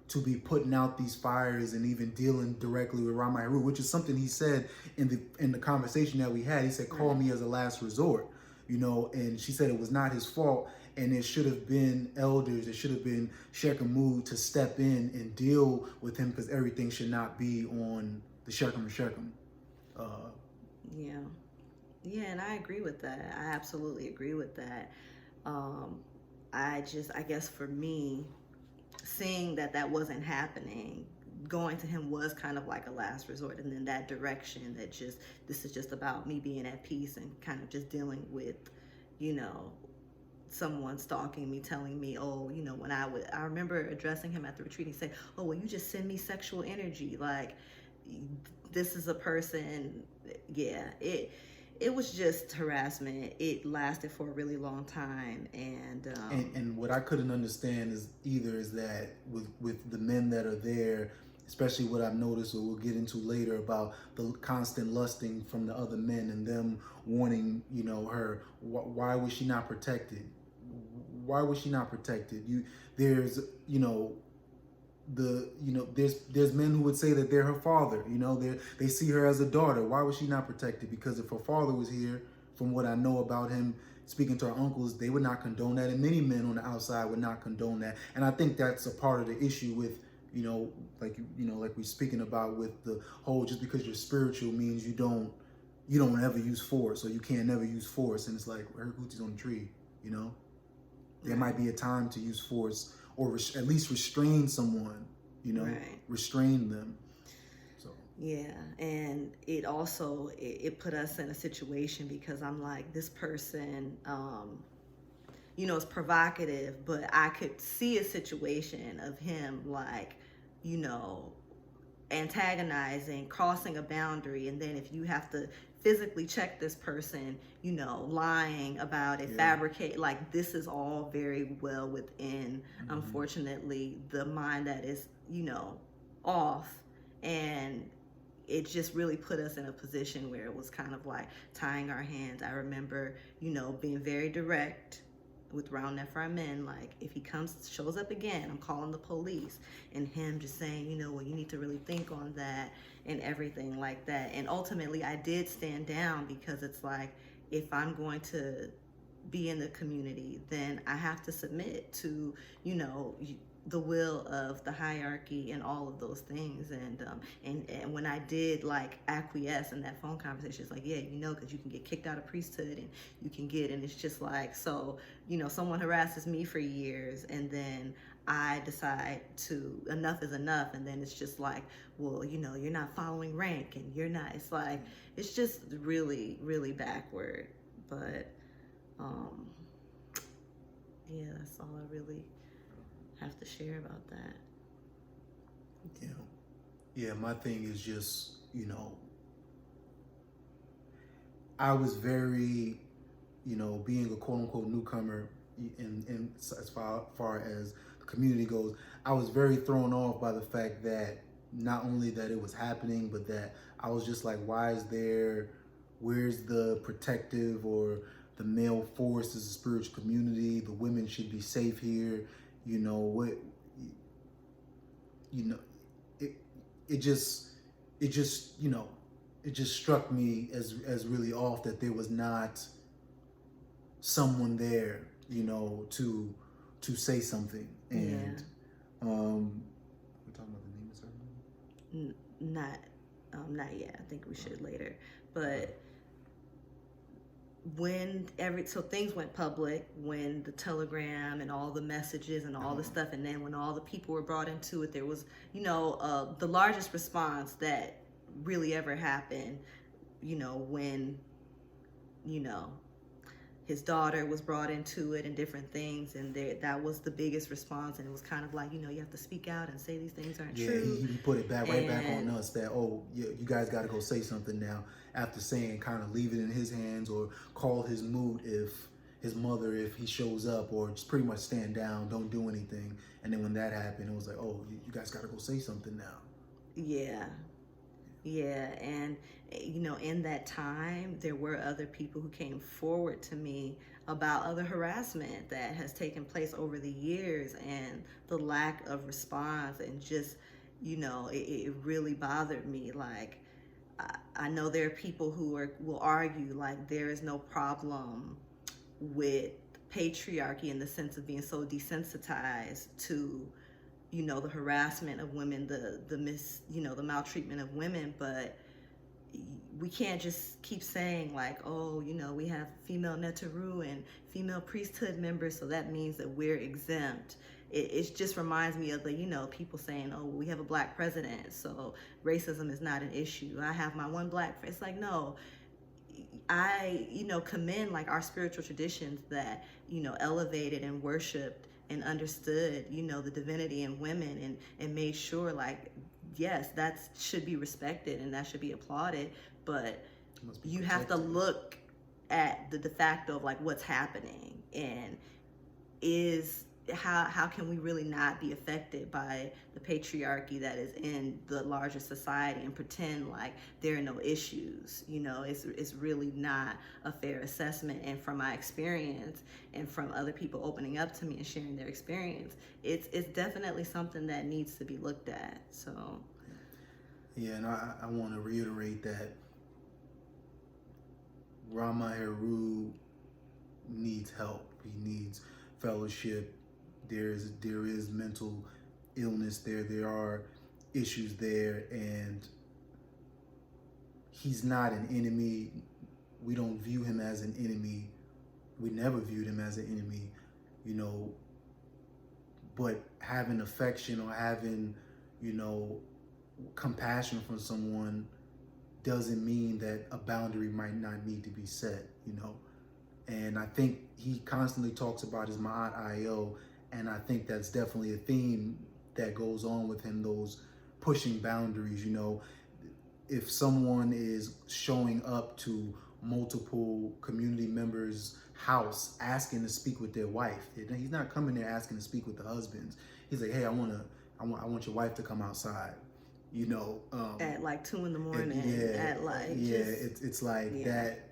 to be putting out these fires and even dealing directly with Ramai Haru, which is something he said in the conversation that we had. He said, call me as a last resort, you know, and she said it was not his fault. And it should have been elders, it should have been Shekhamu to step in and deal with him, because everything should not be on the Shechem. Yeah, and I agree with that. I absolutely agree with that. I guess for me, seeing that wasn't happening, going to him was kind of like a last resort. And then that direction, that just, this is just about me being at peace and kind of just dealing with, you know, someone stalking me, telling me, oh, you know, when I remember addressing him at the retreat, he said, oh, well, you just send me sexual energy. Like, this is a person, yeah, it was just harassment. It lasted for a really long time. And what I couldn't understand is that with the men that are there, especially what I've noticed, or we'll get into later, about the constant lusting from the other men and them wanting, you know, her. Why was she not protected? Why was she not protected? There's men who would say that they're her father. You know, they see her as a daughter. Why was she not protected? Because if her father was here, from what I know about him, speaking to our uncles, they would not condone that, and many men on the outside would not condone that. And I think that's a part of the issue with, you know, like we're speaking about with the whole, just because you're spiritual means you don't ever use force, or you can't never use force. And it's like, her Gucci's on the tree, you know. There might be a time to use force, or at least restrain someone, you know, restrain them. So Yeah, and it also it put us in a situation because I'm like, this person, is provocative, but I could see a situation of him like, you know, antagonizing, crossing a boundary, and then if you have to physically check this person, lying about it, fabricate, like this is all very well within, unfortunately, the mind that is, off. And it just really put us in a position where it was kind of like tying our hands. I remember, being very direct with Round Nephra Men, like if he shows up again, I'm calling the police, and him just saying, well, you need to really think on that and everything like that. And ultimately I did stand down because it's like, if I'm going to be in the community, then I have to submit to, the will of the hierarchy and all of those things. And when I did like acquiesce in that phone conversation, it's like, yeah, because you can get kicked out of priesthood, and you can get, and it's just like, so, someone harasses me for years, and then I decide to, enough is enough, and then it's just like, well, you're not following rank, and you're not, it's like, it's just really, really backward. But yeah, that's all I really have to share about that. Yeah, my thing is just, I was very, being a quote unquote newcomer in as far as the community goes, I was very thrown off by the fact that not only that it was happening, but that I was just like, where's the protective or the male force as a spiritual community? The women should be safe here. It just struck me as really off that there was not someone there, to say something. And we're talking about the name of certain? Not yet. I think we should later. But so things went public, when the telegram and all the messages and all the stuff, and then when all the people were brought into it, there was, the largest response that really ever happened, when, his daughter was brought into it and different things, and that was the biggest response. And it was kind of like, you have to speak out and say these things aren't true. He put it right back on us that, oh, you guys got to go say something now, after saying kind of leave it in his hands, or call his moot if he shows up, or just pretty much stand down, don't do anything. And then when that happened, it was like, oh, you guys got to go say something now. Yeah, and in that time, there were other people who came forward to me about other harassment that has taken place over the years, and the lack of response, and just, it really bothered me. Like, I know there are people who will argue like there is no problem with patriarchy in the sense of being so desensitized to, the harassment of women, the maltreatment of women. But we can't just keep saying like, oh, we have female Neteru and female priesthood members, so that means that we're exempt. It just reminds me of the, people saying, oh, we have a black president, so racism is not an issue. I have my one black friend. It's like, no, I, commend like our spiritual traditions that, elevated and worshiped and understood, the divinity in women, and made sure like, yes, that should be respected and that should be applauded. But you have to look at the de facto of like what's happening, and how can we really not be affected by the patriarchy that is in the larger society, and pretend like there are no issues? It's really not a fair assessment. And from my experience, and from other people opening up to me and sharing their experience, it's definitely something that needs to be looked at. So yeah, and I want to reiterate that Rama Heru needs help. He needs fellowship. There is mental illness there. There are issues there, and he's not an enemy. We don't view him as an enemy. We never viewed him as an enemy, but having affection, or having, compassion from someone doesn't mean that a boundary might not need to be set, you know. And I think he constantly talks about his Ma'at IO, and I think that's definitely a theme that goes on with him, those pushing boundaries, you know. If someone is showing up to multiple community members' house asking to speak with their wife, he's not coming there asking to speak with the husbands. He's like, hey, I want your wife to come outside, you know. At like 2 a.m. At like it's like that.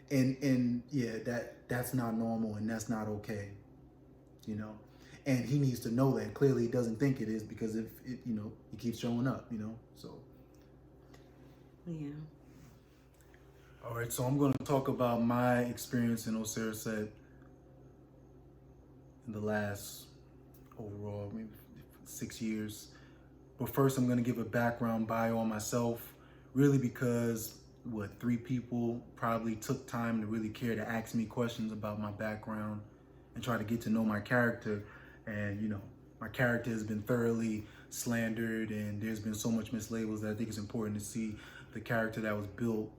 And yeah, that's not normal, and that's not okay, you know. And he needs to know that. Clearly he doesn't think it is, because if it, you know, he keeps showing up, you know. So yeah. All right, so I'm going to talk about my experience in Auset in the last overall maybe 6 years. But first, I'm going to give a background bio on myself, really because 3 people probably took time to really care to ask me questions about my background and try to get to know my character. And, you know, my character has been thoroughly slandered, and there's been so much mislabels that I think it's important to see the character that was built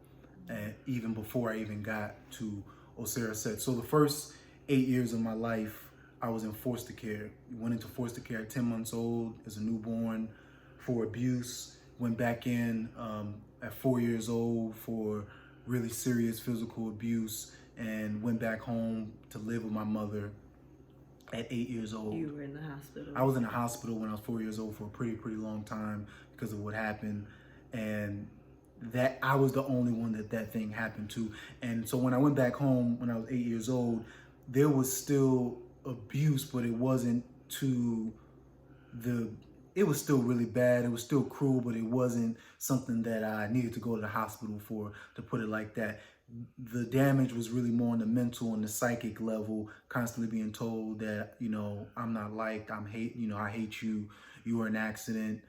even before I even got to Auset. So the first 8 years of my life, I was in foster care. Went into foster care at 10 months old as a newborn for abuse. Went back in at 4 years old for really serious physical abuse, and went back home to live with my mother at 8 years old. You were in the hospital. I was in the hospital when I was 4 years old for a pretty long time because of what happened. And that I was the only one that thing happened to. And so when I went back home when I was 8 years old, there was still abuse, but it wasn't to it was still really bad. It was still cruel, but it wasn't something that I needed to go to the hospital for, to put it like that. The damage was really more on the mental and the psychic level, constantly being told that, you know, I'm not liked, I hate you, you were an accident,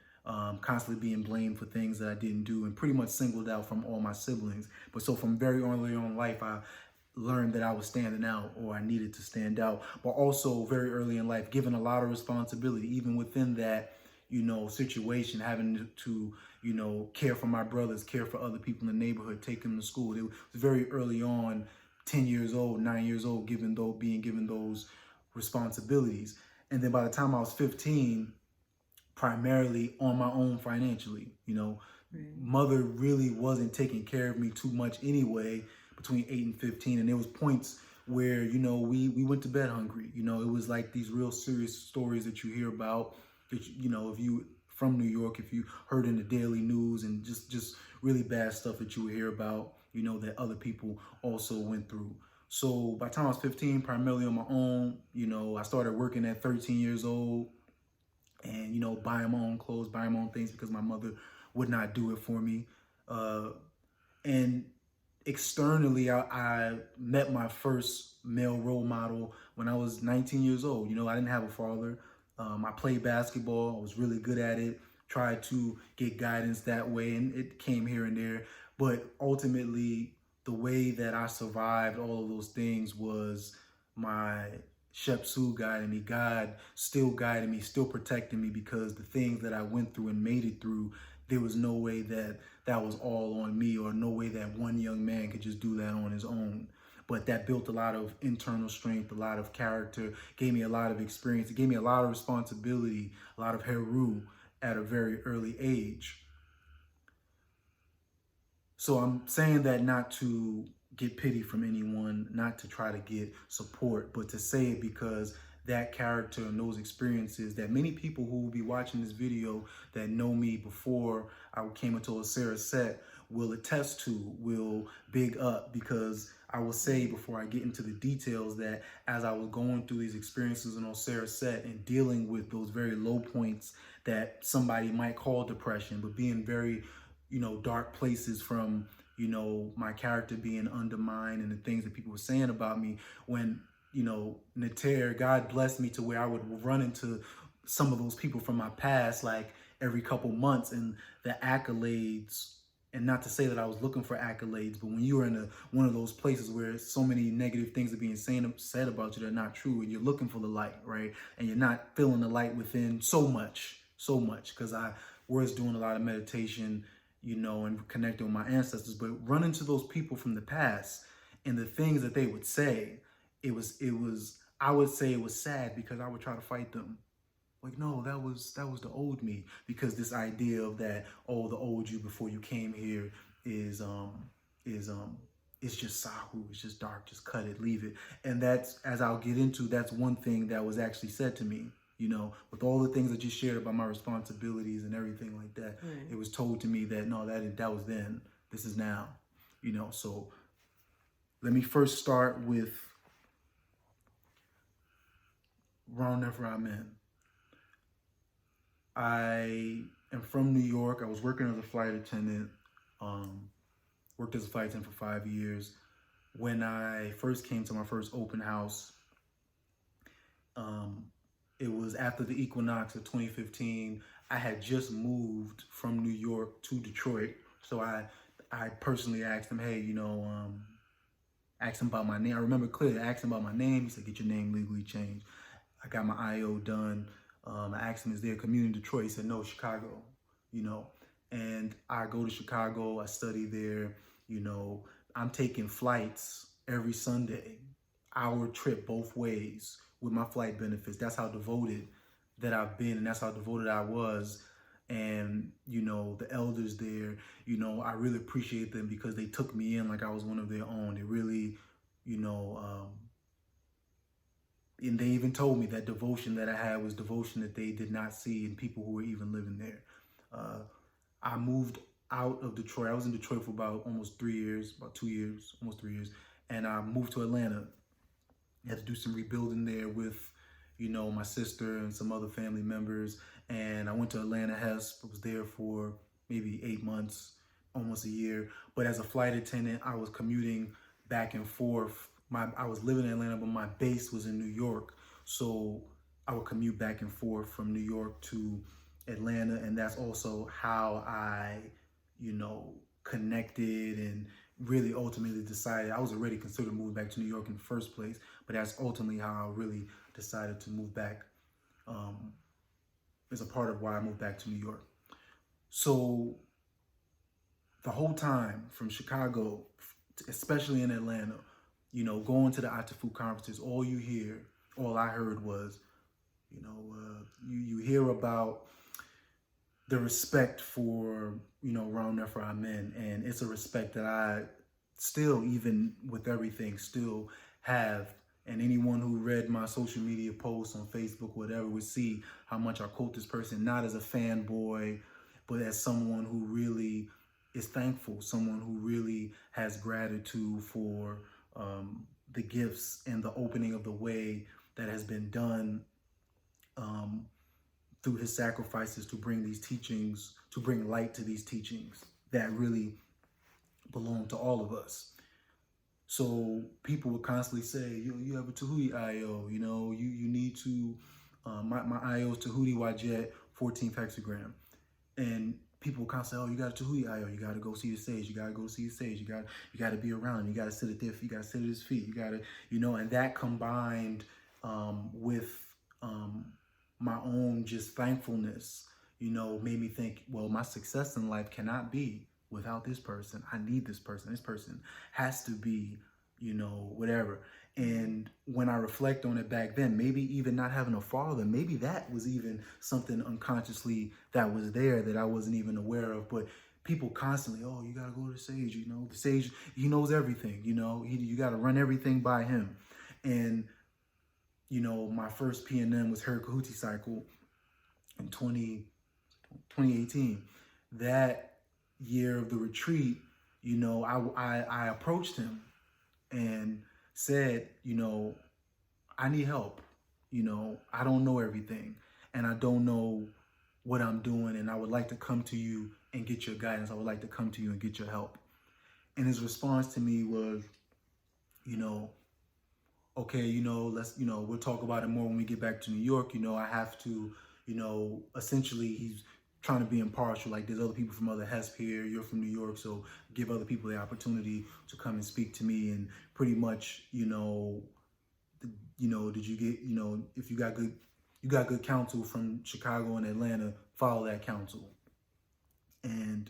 constantly being blamed for things that I didn't do, and pretty much singled out from all my siblings. But so from very early on in life, I learned that I was standing out, or I needed to stand out. But also very early in life, given a lot of responsibility, even within that, you know, situation, having to, you know, care for my brothers, care for other people in the neighborhood, take them to school. It was very early on, 10 years old, 9 years old, being given those responsibilities. And then by the time I was 15, primarily on my own financially, you know, mother really wasn't taking care of me too much anyway, between 8 and 15. And there was points where, you know, we went to bed hungry. You know, it was like these real serious stories that you hear about, that, you know, if you from New York, if you heard in the daily news, and just really bad stuff that you would hear about, you know, that other people also went through. So by the time I was 15, primarily on my own, you know, I started working at 13 years old, and, you know, buying my own clothes, buying my own things, because my mother would not do it for me. And externally, I met my first male role model when I was 19 years old. You know, I didn't have a father. I played basketball. I was really good at it. Tried to get guidance that way, and it came here and there. But ultimately, the way that I survived all of those things was my Shep Su guiding me. God still guiding me, still protecting me, because the things that I went through and made it through, there was no way that was all on me, or no way that one young man could just do that on his own. But that built a lot of internal strength, a lot of character, gave me a lot of experience. It gave me a lot of responsibility, a lot of heru at a very early age. So I'm saying that not to get pity from anyone, not to try to get support, but to say it because that character and those experiences that many people who will be watching this video that know me before I came into Auset will attest to, will big up, because I will say before I get into the details that as I was going through these experiences in Auset and dealing with those very low points that somebody might call depression, but being very, you know, dark places from, you know, my character being undermined and the things that people were saying about me, when, you know, Nater, God blessed me to where I would run into some of those people from my past, like every couple months, and the accolades. And not to say that I was looking for accolades, but when you are in one of those places where so many negative things are being said about you that are not true, and you're looking for the light, right? And you're not feeling the light within so much, because I was doing a lot of meditation, you know, and connecting with my ancestors, but run into those people from the past and the things that they would say, I would say it was sad because I would try to fight them. Like, no, that was the old me, because this idea of that, oh, the old you before you came here is it's just sahu, it's just dark, just cut it, leave it. And that's, as I'll get into, that's one thing that was actually said to me, you know, with all the things that you shared about my responsibilities and everything like that. Right. It was told to me that no, that was then, this is now, you know. So let me first start with Ron Amen. I am from New York. I was working as a flight attendant. Worked as a flight attendant for 5 years. When I first came to my first open house, it was after the equinox of 2015. I had just moved from New York to Detroit. So I personally asked him, hey, you know, asked him about my name. I remember clearly, I asked him about my name. He said, get your name legally changed. I got my IO done. I asked him, is there a community in Detroit? He said, no, Chicago, you know. And I go to Chicago, I study there, you know. I'm taking flights every Sunday, hour trip both ways with my flight benefits. That's how devoted that I've been, and that's how devoted I was. And, you know, the elders there, you know, I really appreciate them because they took me in like I was one of their own. They really, you know, and they even told me that devotion that I had was devotion that they did not see in people who were even living there. I moved out of Detroit. I was in Detroit for about almost 3 years, about 2 years, almost 3 years. And I moved to Atlanta. I had to do some rebuilding there with, you know, my sister and some other family members. And I went to Atlanta HESP. I was there for maybe 8 months, almost a year. But as a flight attendant, I was commuting back and forth. I was living in Atlanta, but my base was in New York. So I would commute back and forth from New York to Atlanta. And that's also how I, you know, connected and really ultimately decided. I was already considering moving back to New York in the first place, but that's ultimately how I really decided to move back, as a part of why I moved back to New York. So the whole time from Chicago, especially in Atlanta, you know, going to the Atafu conferences, all I heard was, you know, you hear about the respect for, you know, Ron Amen, and it's a respect that I still, even with everything, still have. And anyone who read my social media posts on Facebook, whatever, would see how much I quote this person, not as a fanboy, but as someone who really is thankful, someone who really has gratitude for the gifts and the opening of the way that has been done through his sacrifices to bring these teachings, to bring light to these teachings that really belong to all of us. So people would constantly say, you have a Tahuti IO, you know, you need to, my IO is Tahuti Wajet 14th hexagram. And people would constantly say, oh, you got a Tahuti IO, you got to go see the sage, you got to go see the sage, you got to be around him, you got to sit at their feet, you got to sit at his feet, you got to, you know, and that combined with my own just thankfulness, you know, made me think, well, my success in life cannot be without this person. I need this person. This person has to be, you know, whatever. And when I reflect on it back then, maybe even not having a father, maybe that was even something unconsciously that was there that I wasn't even aware of. But people constantly, oh, you got to go to the sage, you know, the sage, he knows everything, you know, you got to run everything by him. And, you know, my first PNM was Herikahuti cycle in 2018. That year of the retreat, you know, I approached him and said, you know, I need help. You know, I don't know everything and I don't know what I'm doing, and I would like to come to you and get your guidance. I would like to come to you and get your help. And his response to me was, you know, okay, you know, we'll talk about it more when we get back to New York. You know, I have to, you know, essentially he's trying to be impartial. Like, there's other people from other HESP here, you're from New York, so give other people the opportunity to come and speak to me. And pretty much, you know, did you get, you know, if you got good counsel from Chicago and Atlanta, follow that counsel. and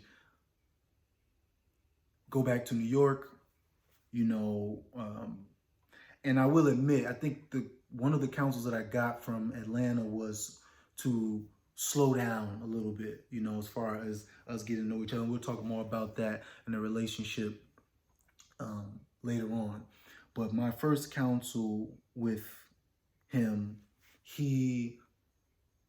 go back to New York, and I will admit, I think one of the counsels that I got from Atlanta was to slow down a little bit, as far as us getting to know each other. We'll talk more about that in the relationship later on. But my first counsel with him, he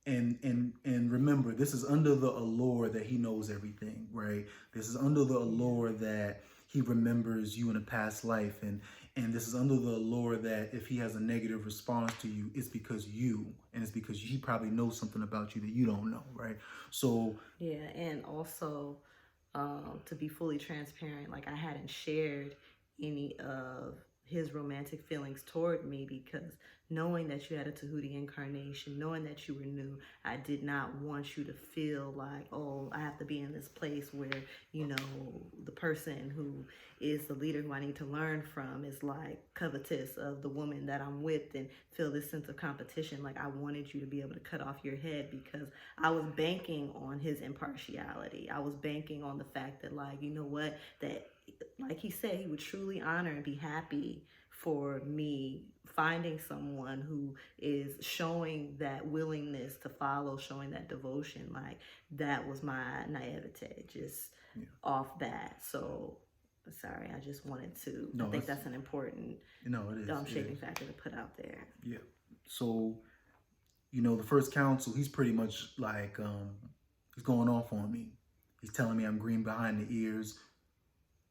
and remember, this is under the allure that he knows everything, right? This is under the allure that he remembers you in a past life, and this is under the allure that if he has a negative response to you, it's because he probably knows something about you that you don't know, right? So yeah, and also to be fully transparent, like I hadn't shared any of his romantic feelings toward me because knowing that you had a Tahuti incarnation, knowing that you were new, I did not want you to feel like, oh, I have to be in this place where, the person who is the leader who I need to learn from is like covetous of the woman that I'm with and feel this sense of competition. Like I wanted you to be able to cut off your head because I was banking on his impartiality. I was banking on the fact that, like, you know what, that like he said, he would truly honor and be happy for me finding someone who is showing that willingness to follow, showing that devotion. Like that was my naivete just off that. So sorry, I just wanted to, I think that's an important it is shaping factor to put out there. Yeah. So, the first counsel, he's pretty much like, he's going off on me. He's telling me I'm green behind the ears.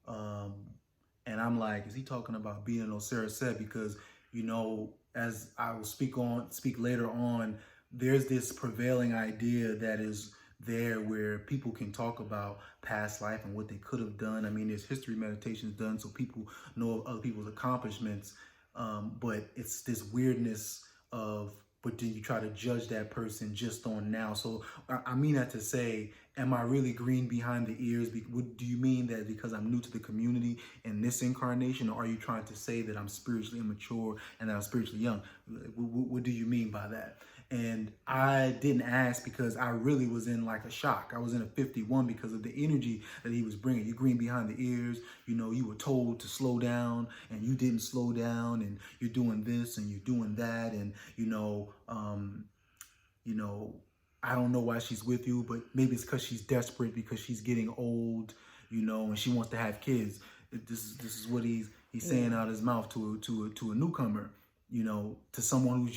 And I'm like, is he talking about being Ausar said? Because, as I will speak later on, there's this prevailing idea that is there where people can talk about past life and what they could have done. I mean, there's history meditations done so people know of other people's accomplishments. But it's this weirdness of, but do you try to judge that person just on now? So I mean that to say, am I really green behind the ears? Do you mean that because I'm new to the community in this incarnation, or are you trying to say that I'm spiritually immature and that I'm spiritually young? What do you mean by that? And I didn't ask because I really was in like a shock. I was in a 51 because of the energy that he was bringing. You're green behind the ears. You were told to slow down and you didn't slow down, and you're doing this and you're doing that. And, I don't know why she's with you, but maybe it's because she's desperate because she's getting old, and she wants to have kids. This is what he's saying out of his mouth to a newcomer. To someone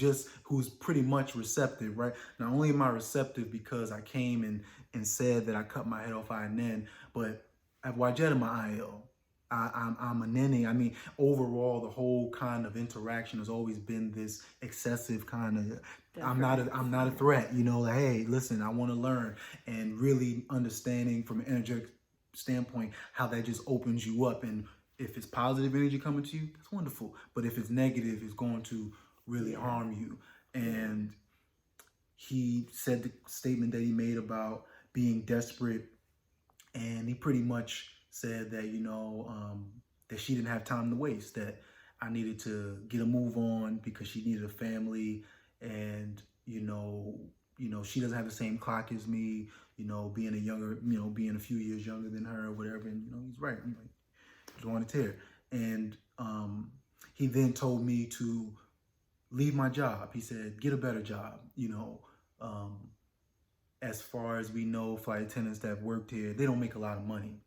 who's pretty much receptive, right? Not only am I receptive because I came and said that I cut my head off INN, but I've Wajeta my IL. I'm a nene. I mean, overall, the whole kind of interaction has always been this excessive kind of, I'm not a threat, like, hey, listen, I want to learn, and really understanding from an energetic standpoint how that just opens you up. And if it's positive energy coming to you, that's wonderful. But if it's negative, it's going to really harm you. And he said the statement that he made about being desperate, and he pretty much said that, that she didn't have time to waste, that I needed to get a move on because she needed a family, and, she doesn't have the same clock as me, being a few years younger than her or whatever. And, he's right. I'm like, on a tear. And he then told me to leave my job. He said, get a better job. As far as we know, flight attendants that have worked here, they don't make a lot of money,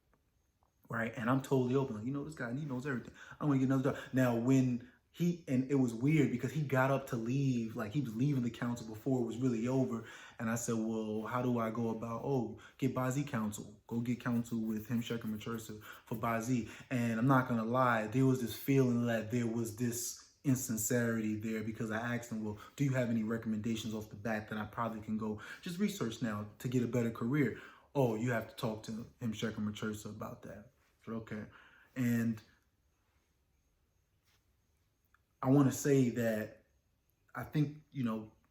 right? And I'm totally open. Like, this guy, he knows everything. I'm going to get another job. Now, when and it was weird because he got up to leave, like he was leaving the council before it was really over. And I said, well, how do I go about, get Bazi counsel. Go get counsel with him, Shekhar Matursa, for Bazi. And I'm not going to lie, there was this feeling that there was this insincerity there, because I asked him, well, do you have any recommendations off the bat that I probably can go just research now to get a better career? Oh, you have to talk to him, Shekhar Matursa, about that. So, okay. And I want to say that I think,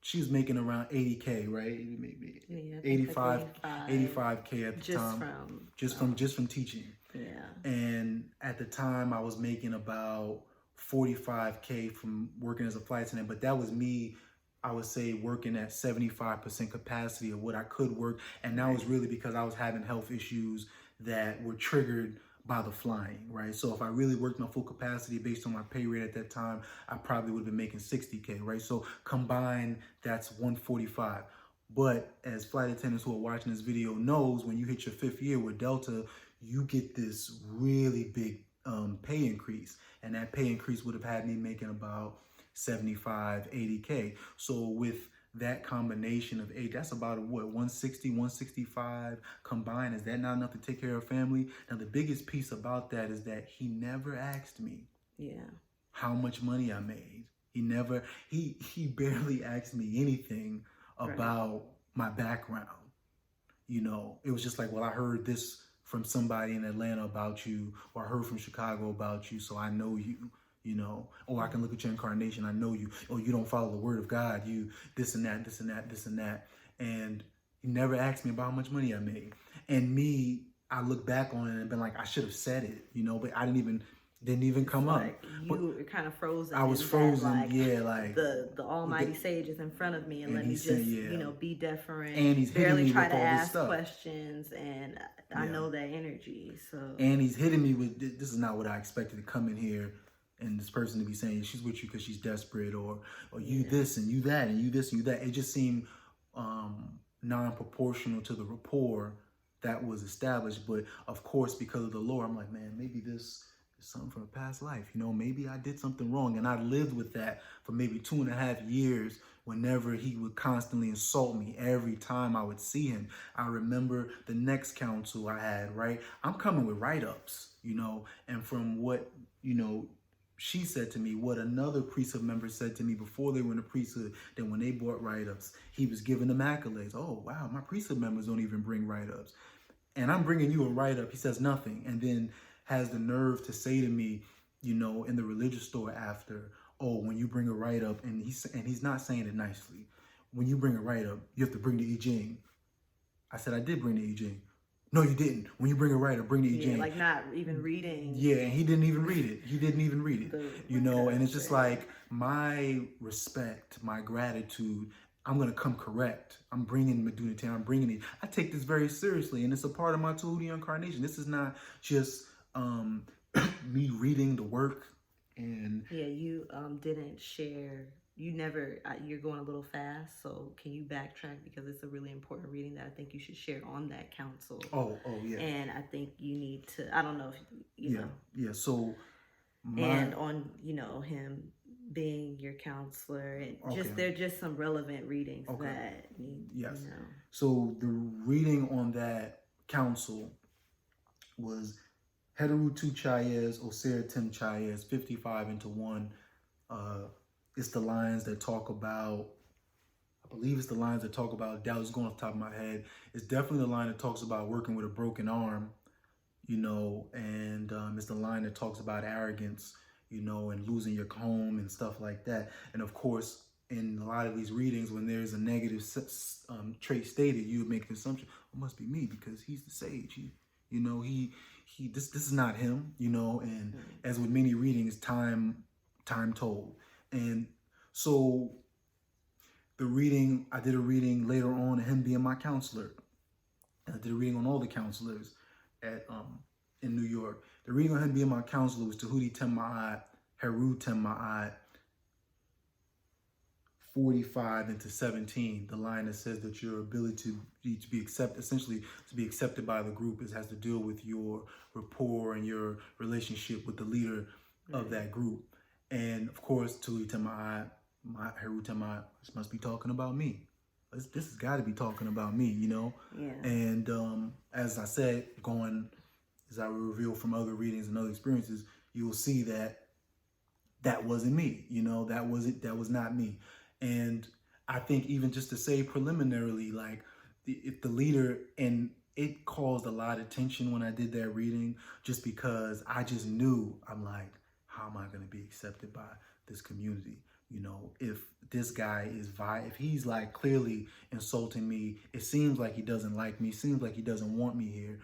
she's making around 80K, right? Maybe 85K at the time. Just from teaching. Yeah. And at the time I was making about 45K from working as a flight attendant, but that was me I would say, working at 75% capacity of what I could work. And that was really because I was having health issues that were triggered by the flying, right? So if I really worked my full capacity based on my pay rate at that time, I probably would have been making 60K, right? So combined, that's 145. But as flight attendants who are watching this video knows, when you hit your 5th year with Delta, you get this really big pay increase. And that pay increase would have had me making about 75, 80K. So with that combination of age, that's about what, 160, 165 combined. Is that not enough to take care of family? Now, the biggest piece about that is that he never asked me how much money I made. He barely asked me anything about my background. You know, it was just like, well, I heard this from somebody in Atlanta about you, or I heard from Chicago about you, so I know you. You know, or I can look at your incarnation, I know you. Oh, you don't follow the word of God, you this and that, this and that, this and that. And he never asked me about how much money I made. And me, I look back on it and been like, I should have said it, you know, but I didn't even come up. You were kind of frozen. I was frozen, like the almighty sage is in front of me and let me just, you know, be deferent. And he's barely try to all ask questions, and I know that energy. So and he's hitting me with, this is not what I expected to come in here. And this person to be saying she's with you because she's desperate, or you this and you that, and you this and you that. It just seemed non-proportional to the rapport that was established. But of course, because of the lore, I'm like, man, maybe this is something from a past life. You know, maybe I did something wrong. And I lived with that for maybe 2.5 years. Whenever he would constantly insult me every time I would see him. I remember the next counsel I had, right? I'm coming with write-ups, you know, and from what, you know, she said to me, what another priesthood member said to me before they were in the priesthood, that when they brought write-ups, he was giving them accolades. Oh, wow, my priesthood members don't even bring write-ups. And I'm bringing you a write-up. He says nothing. And then has the nerve to say to me, you know, in the religious store after, oh, when you bring a write-up, and he's not saying it nicely. When you bring a write-up, you have to bring the I Ching. I said, I did bring the I Ching. No, you didn't. When you bring a writer, bring the I Ching. Like not even reading. Yeah, and he didn't even read it. He didn't even read it. You know, and it's just like, my respect, my gratitude, I'm going to come correct. I'm bringing Medunity. I'm bringing it. I take this very seriously, and it's a part of my Tahuti incarnation. This is not just me reading the work. And you didn't share. You never, you're going a little fast, so can you backtrack, because it's a really important reading that I think you should share on that counsel. Oh, yeah. And I think you need to, I don't know if you know. Yeah, so and on, you know, him being your counselor, and just, they're just some relevant readings that need, you know. So the reading on that counsel was Heteru 2 Chayes, Ausar 10 Chayes, 55 into 1. It's the lines that talk about, I believe it's the lines that talk about, that was going off the top of my head. It's definitely the line that talks about working with a broken arm, you know, and it's the line that talks about arrogance, you know, and losing your home and stuff like that. And of course, in a lot of these readings, when there's a negative trait stated, you would make an assumption, it must be me because he's the sage. You know, this is not him, you know, and as with many readings, time told. And so I did a reading later on, him being my counselor. And I did a reading on all the counselors in New York. The reading on him being my counselor was Tahuti Tem Ma'at, Heru Tem Ma'at, 45 into 17. The line that says that your ability to be accepted, essentially to be accepted by the group, has to deal with your rapport and your relationship with the leader of that group. And of course, Tahuti Tem Ma'at, Heru Tem Ma'at, this must be talking about me. This has got to be talking about me, you know? Yeah. And as I said, as I reveal from other readings and other experiences, you'll see that wasn't me, you know? That was not me. And I think even just to say preliminarily, like, if the leader, and it caused a lot of tension when I did that reading, just because I just knew, I'm like, how am I going to be accepted by this community? You know, if this guy if he's like clearly insulting me, it seems like he doesn't like me, seems like he doesn't want me here.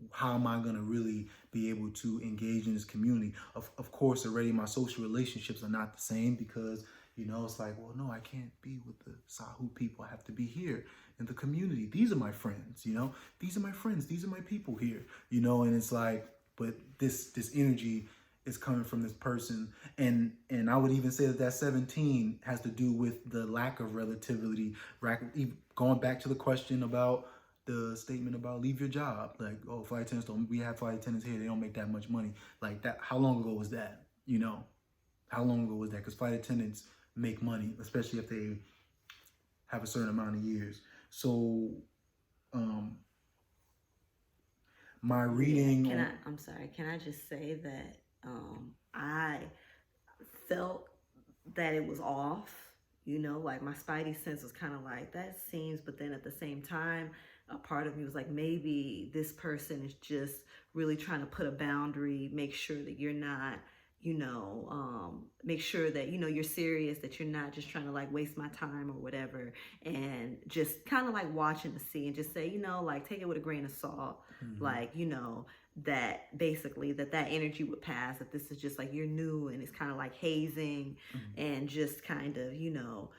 How am I going to really be able to engage in this community? Of course, already my social relationships are not the same because, You know, it's like, well, no, I can't be with the Sahu people. I have to be here in the community. These are my friends, you know, these are my friends. These are my people here, you know, and it's like, but this energy is coming from this person. And I would even say that 17 has to do with the lack of relativity, going back to the question about the statement about leave your job. Like, oh, flight attendants we have flight attendants here, they don't make that much money. Like that, how long ago was that? You know, how long ago was that? Because flight attendants make money, especially if they have a certain amount of years. So, my reading. I'm sorry. Can I just say that I felt that it was off. You know, like my spidey sense was kind of like that seems, but then at the same time, a part of me was like, maybe this person is just really trying to put a boundary, make sure that you're not, you know, make sure that, you know, you're serious, that you're not just trying to like waste my time or whatever, and just kind of like watching to see and just say, you know, like take it with a grain of salt, like, you know, that basically that energy would pass, that this is just like you're new and it's kind of like hazing, and just kind of, you know,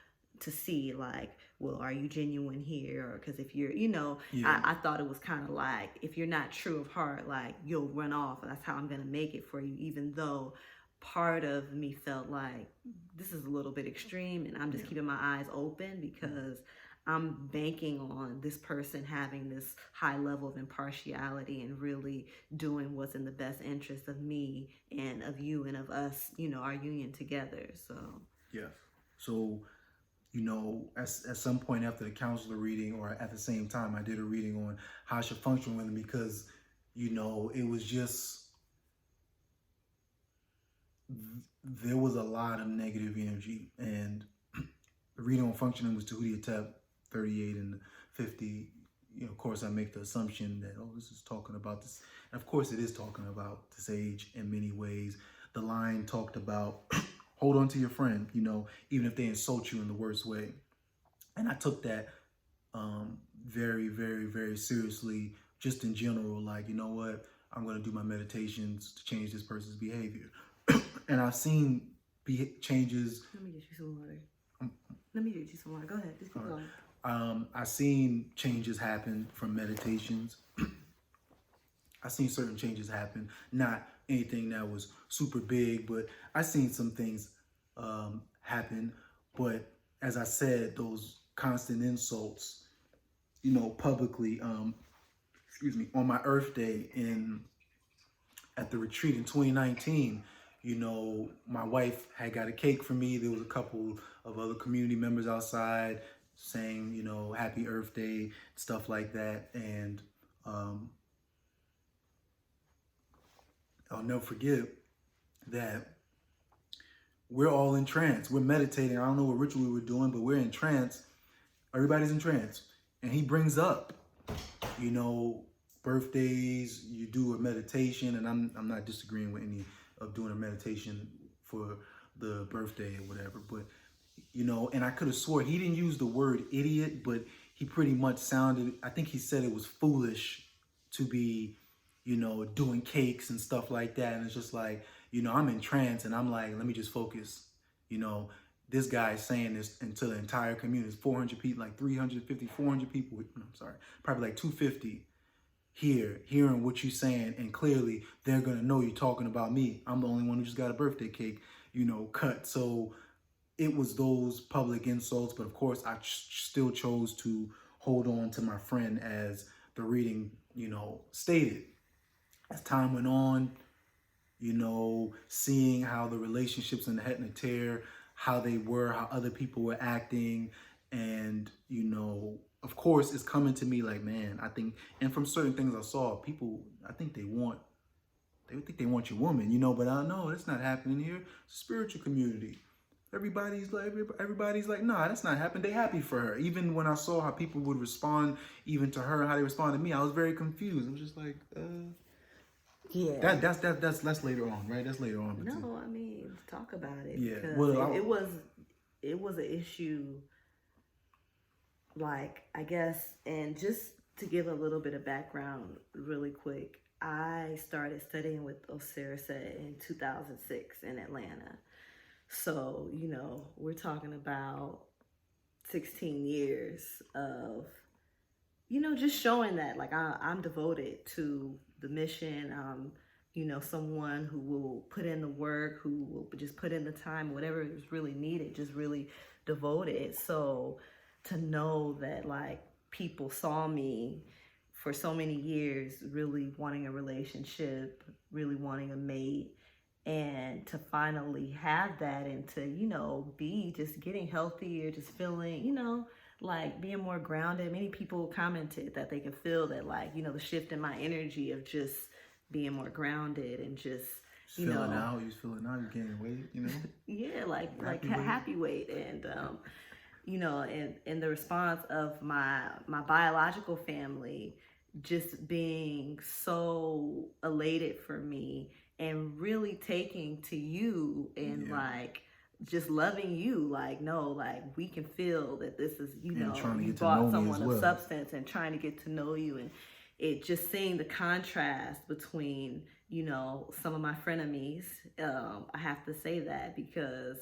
to see like, well, are you genuine here? Or because if you're, you know, I thought it was kind of like, if you're not true of heart, like you'll run off. That's how I'm going to make it for you. Even though part of me felt like this is a little bit extreme, and I'm just keeping my eyes open because I'm banking on this person having this high level of impartiality and really doing what's in the best interest of me and of you and of us, you know, our union together. So, yes. So, you know, at some point after the counselor reading, or at the same time, I did a reading on how I should function with them, because, you know, it was just, there was a lot of negative energy. And the reading on functioning was Tahuti Atep 38 and 50. You know, of course, I make the assumption that, oh, this is talking about this. And of course, it is talking about this age in many ways. The line talked about hold on to your friend, you know, even if they insult you in the worst way. And I took that very, very, very seriously, just in general. Like, you know what? I'm going to do my meditations to change this person's behavior. And I've seen changes. Let me get you some water. Let me get you some water. Go ahead. Just keep going. I've seen changes happen from meditations. I've seen certain changes happen, not anything that was super big, but I've seen some things happen. But as I said, those constant insults, you know, publicly, on my Earth Day at the retreat in 2019, you know, my wife had got a cake for me. There was a couple of other community members outside saying, you know, happy Earth Day, stuff like that. And I'll never forget that we're all in trance. We're meditating. I don't know what ritual we were doing, but we're in trance. Everybody's in trance. And he brings up, you know, birthdays, you do a meditation, and I'm not disagreeing with any of doing a meditation for the birthday or whatever, but, you know, and I could have swore he didn't use the word idiot, but he pretty much sounded, I think he said it was foolish to be, you know, doing cakes and stuff like that. And it's just like, you know, I'm in trance and I'm like, let me just focus. You know, this guy is saying this into the entire community. It's 400 people, like 350, 400 people. I'm sorry, probably like 250 here, hearing what you're saying. And clearly they're going to know you're talking about me. I'm the only one who just got a birthday cake, you know, cut. So it was those public insults. But of course, I still chose to hold on to my friend, as the reading, you know, stated. As time went on, you know, seeing how the relationships in the Het and Tear, how they were, how other people were acting. And, you know, of course, it's coming to me like, man, I think, and from certain things I saw, people, I think they think they want your woman, you know, but I know that's not happening here. It's a spiritual community. Everybody's like, nah, that's not happening. They happy for her. Even when I saw how people would respond, even to her, how they respond to me, I was very confused. I was just like, yeah. That's later on, right? That's later on. But no, I mean, talk about it. Yeah. Well, it was an issue. Like, I guess, and just to give a little bit of background really quick, I started studying with Ausar in 2006 in Atlanta. So, we're talking about 16 years of, just showing that like I'm devoted to the mission. Someone who will put in the work, who will just put in the time, whatever is really needed, just really devoted. So to know that like people saw me for so many years really wanting a relationship, really wanting a mate, and to finally have that and to, be just getting healthier, just feeling, like being more grounded. Many people commented that they can feel that, like, the shift in my energy of just being more grounded and just, you feeling out, you're gaining weight, yeah, like happy weight. And and the response of my biological family just being so elated for me and really taking to you and like just loving you, like, no, like we can feel that this is, you brought someone of substance and trying to get to know you. And it just seeing the contrast between, some of my frenemies. I have to say that because,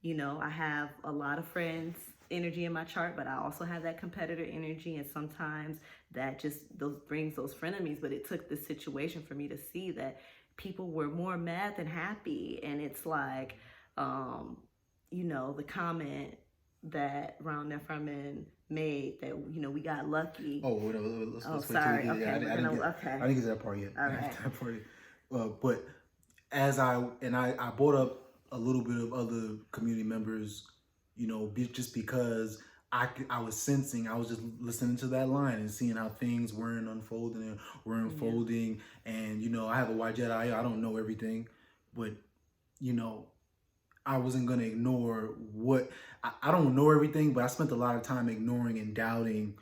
I have a lot of friends energy in my chart, but I also have that competitor energy, and sometimes that just brings those frenemies. But it took this situation for me to see that people were more mad than happy. And it's like, the comment that Round Neframan made that, we got lucky. Oh, let's sorry. Okay, I didn't get to that part yet. All right. That part. But as I brought up a little bit of other community members, just because I was sensing, I was just listening to that line and seeing how things weren't unfolding and were unfolding. Yeah. And, I have a white Jedi. I don't know everything, but, I wasn't going to ignore I don't know everything, but I spent a lot of time ignoring and doubting,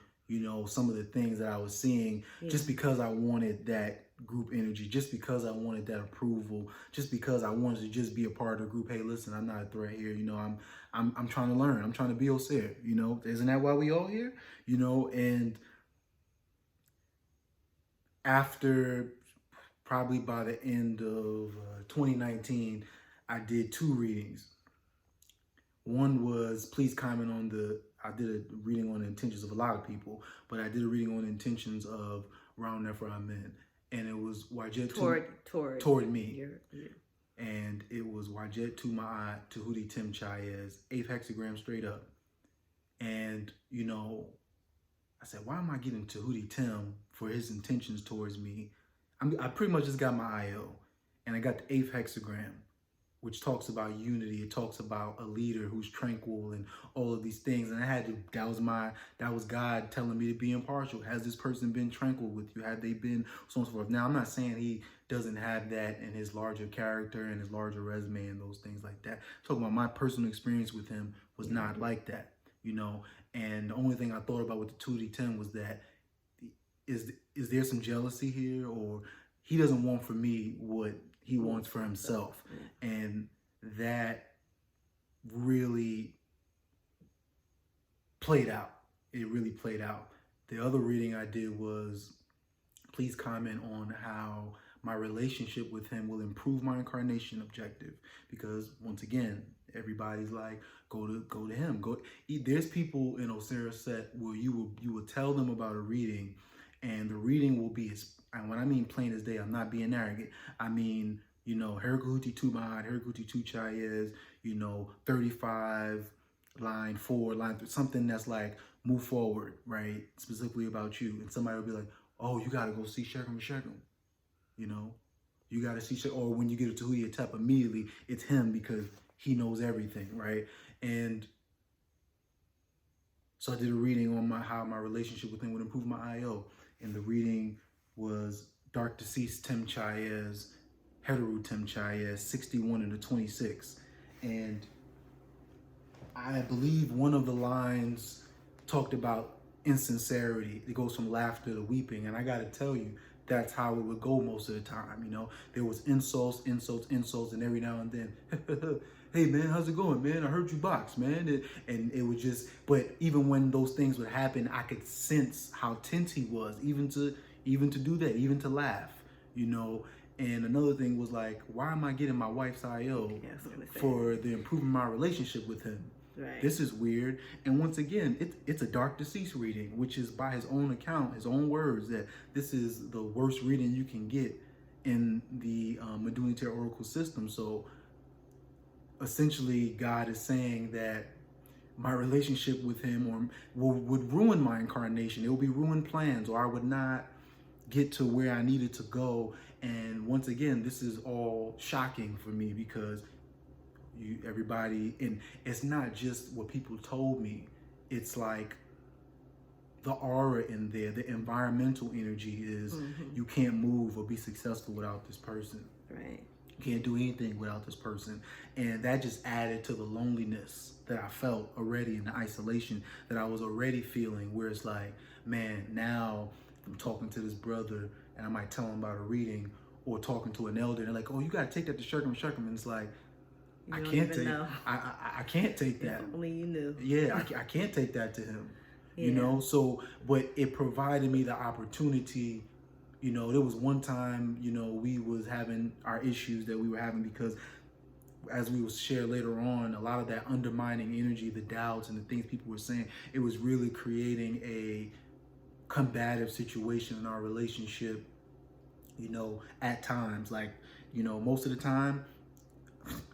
some of the things that I was seeing just because I wanted that group energy, just because I wanted that approval, just because I wanted to just be a part of the group. Hey, listen, I'm not a threat here. I'm trying to learn. I'm trying to be Auser. Isn't that why we all here? And after probably by the end of 2019, I did 2 readings. One was please comment on I did a reading on the intentions of a lot of people, but I did a reading on the intentions of Round Neframan. And it was Wajet toward me. And it was Wajet to my Tahuti Tim Chayez, 8th hexagram straight up. And, I said, why am I getting Tahuti Tim for his intentions towards me? I pretty much just got my IO. And I got the 8th hexagram, which talks about unity. It talks about a leader who's tranquil and all of these things. And that was God telling me to be impartial. Has this person been tranquil with you? Had they been so on and so forth? Now, I'm not saying he doesn't have that in his larger character and his larger resume and those things like that. I'm talking about my personal experience with him was not like that, And the only thing I thought about with the 2D 10 was that, is there some jealousy here, or he doesn't want for me what he wants for himself? And that really played out. It really played out. The other reading I did was please comment on how my relationship with him will improve my incarnation objective. Because once again, everybody's like, go to him. There's people in Osiris set where you will tell them about a reading, and the reading will be and when I mean plain as day, I'm not being arrogant. I mean, Herikuti 2 Mahad, Herikuti 2 Chayez, 35, line 4, line 3, something that's like, move forward, right? Specifically about you. And somebody will be like, oh, you got to go see Shekum Shekum. You got to see Shekum. Or when you get a Tahuti Atep, immediately it's him because he knows everything, right? And so I did a reading on how my relationship with him would improve my IO. And the reading was Dark Deceased Tim Chayez, Heteru Tim Chayez, 61 and 26. And I believe one of the lines talked about insincerity. It goes from laughter to weeping. And I got to tell you, that's how it would go most of the time. There was insults, and every now and then, hey man, how's it going, man? I heard you box, man. And it would just, but even when those things would happen, I could sense how tense he was, even to do that, even to laugh, And another thing was like, why am I getting my wife's IO for the improving my relationship with him? Right. This is weird. And once again, it's a dark deceased reading, which is by his own account, his own words, that this is the worst reading you can get in the Manipulative Oracle system. So essentially, God is saying that my relationship with him would ruin my incarnation. It would be ruined plans, or I would not get to where I needed to go. And once again, this is all shocking for me because everybody, and it's not just what people told me. It's like the aura in there, the environmental energy is you can't move or be successful without this person. Right. You can't do anything without this person. And that just added to the loneliness that I felt already, and the isolation that I was already feeling, where it's like, man, now I'm talking to this brother and I might tell him about a reading, or talking to an elder and they're like, oh, you got to take that to Shurkum. And it's like, I can't take that. If only you knew. Yeah, I can't take that to him. Yeah. You know, so, but it provided me the opportunity. You know, there was one time, you know, we was having our issues that we were having because, as we will share later on, a lot of that undermining energy, the doubts and the things people were saying, it was really creating a combative situation in our relationship, you know, at times. Like, you know, most of the time,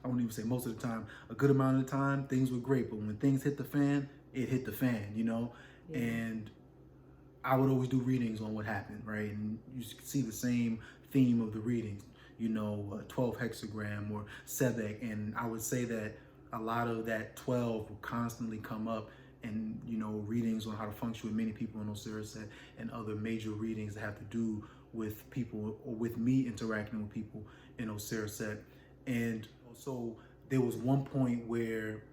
I won't even say most of the time, a good amount of the time, things were great. But when things hit the fan, it hit the fan, you know? Yeah. And I would always do readings on what happened, right? And you can see the same theme of the readings, you know, 12 hexagram or Sebek. And I would say that a lot of that 12 will constantly come up, and, you know, readings on how to function with many people in Auset and other major readings that have to do with people, or with me interacting with people in Auset. And so there was one point where,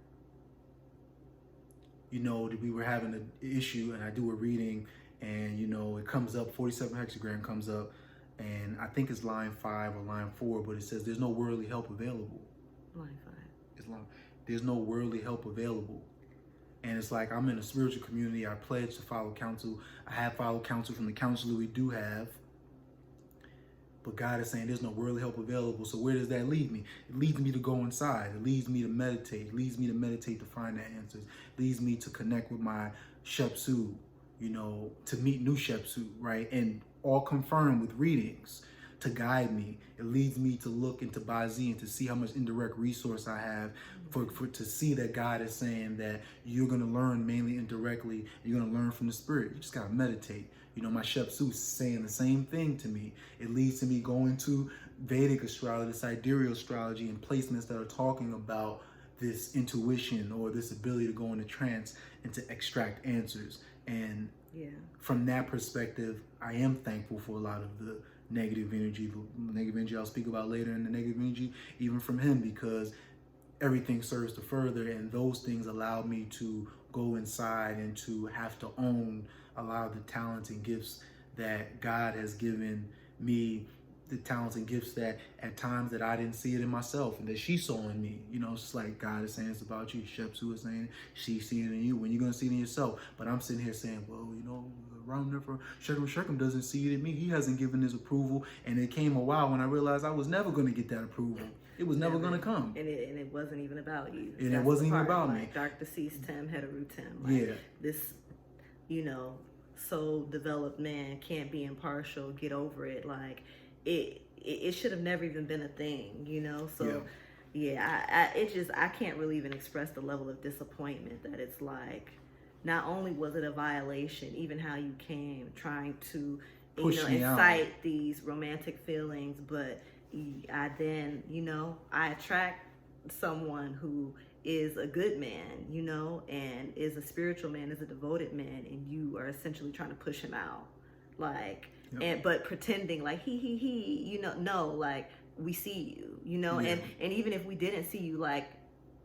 you know, we were having an issue, and I do a reading, and, you know, it comes up, 47 hexagram comes up, and I think it's line 5 or line 4, but it says there's no worldly help available. Line 5. There's no worldly help available. And it's like, I'm in a spiritual community. I pledge to follow counsel. I have followed counsel from the counselor we do have. But God is saying there's no worldly help available. So where does that lead me? It leads me to go inside. It leads me to meditate. It leads me to meditate to find the answers. It leads me to connect with my Shepsu, you know, to meet new Shepsu, right? And all confirmed with readings to guide me. It leads me to look into Bazi and to see how much indirect resource I have to see that God is saying that you're going to learn mainly indirectly. You're going to learn from the spirit. You just got to meditate. You know, my Shepsu is saying the same thing to me. It leads to me going to Vedic astrology, sidereal astrology, and placements that are talking about this intuition or this ability to go into trance and to extract answers. And from that perspective, I am thankful for a lot of the negative energy I'll speak about later, in the negative energy, even from him, because everything serves to further, and those things allowed me to go inside and to have to own a lot of the talents and gifts that God has given me, the talents and gifts that at times that I didn't see it in myself and that she saw in me. You know, it's just like God is saying it's about you. Shepsu is saying she's seeing it in you. When you're going to see it in yourself. But I'm sitting here saying, well, you know, around there for Shurkum doesn't see it in me. He hasn't given his approval. And it came a while when I realized I was never going to get that approval. It was never going to come. And it wasn't even about you. And it wasn't even about me. Like Dark Deceased Tim, Heteru Tim. Like, this, you know, soul developed man can't be impartial, get over it. Like, it should have never even been a thing, you know? So, I can't really even express the level of disappointment that it's like, not only was it a violation, even how you came, trying to, incite these romantic feelings, but I then, I attract someone who is a good man, and is a spiritual man, is a devoted man, and you are essentially trying to push him out. Like, but pretending like he, no, like, we see you, and even if we didn't see you, like,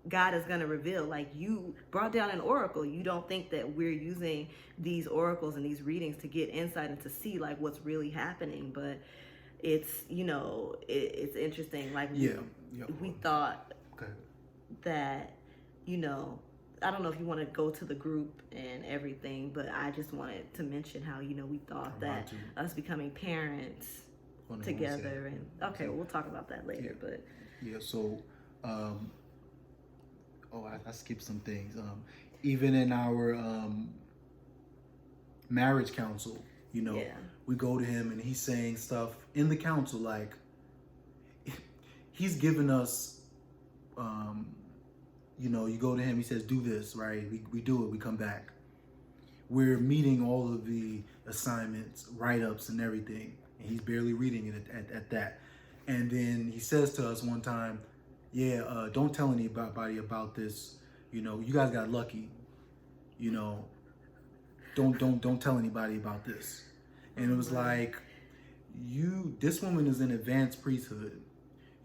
God is going to reveal, like, you brought down an oracle. You don't think that we're using these oracles and these readings to get insight and to see, like, what's really happening. But it's, it's interesting. Like, we thought that, I don't know if you want to go to the group and everything, but I just wanted to mention how, we thought that us becoming parents together. And okay, we'll talk about that later. Yeah. But yeah, so I skipped some things. Even in our marriage counsel, we go to him and he's saying stuff in the counsel like he's giving us, you go to him, he says, do this, right? We do it, we come back. We're meeting all of the assignments, write-ups and everything, and he's barely reading it at that. And then he says to us one time, don't tell anybody about this. You guys got lucky. Don't tell anybody about this. And it was like, this woman is in advanced priesthood.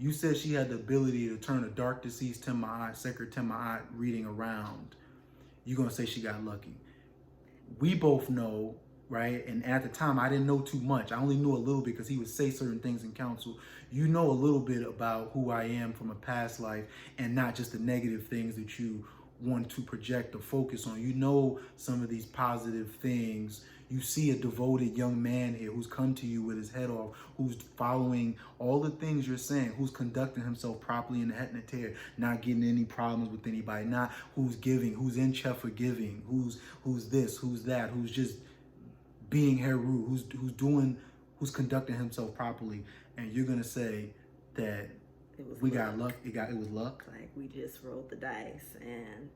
You said she had the ability to turn a dark deceased Tima'at, sacred Tima'at reading around. You're going to say she got lucky. We both know, right? And at the time, I didn't know too much. I only knew a little bit because he would say certain things in counsel. You know a little bit about who I am from a past life and not just the negative things that you want to project or focus on. You know some of these positive things. You see a devoted young man here who's come to you with his head off, who's following all the things you're saying, who's conducting himself properly in the het neter, not getting any problems with anybody, not who's giving, who's in chef for giving, who's this, who's that, who's just being heru, who's conducting himself properly. And you're gonna say that we got luck. It was luck. Like we just rolled the dice, and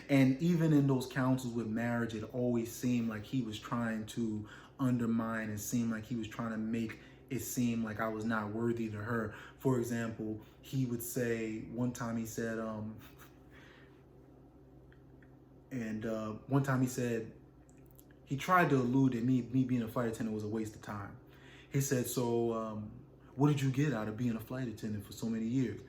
And even in those counsels with marriage, it always seemed like he was trying to undermine and seemed like he was trying to make it seem like I was not worthy to her. For example, he would say one time he said, he tried to allude that me being a flight attendant was a waste of time. He said, so what did you get out of being a flight attendant for so many years?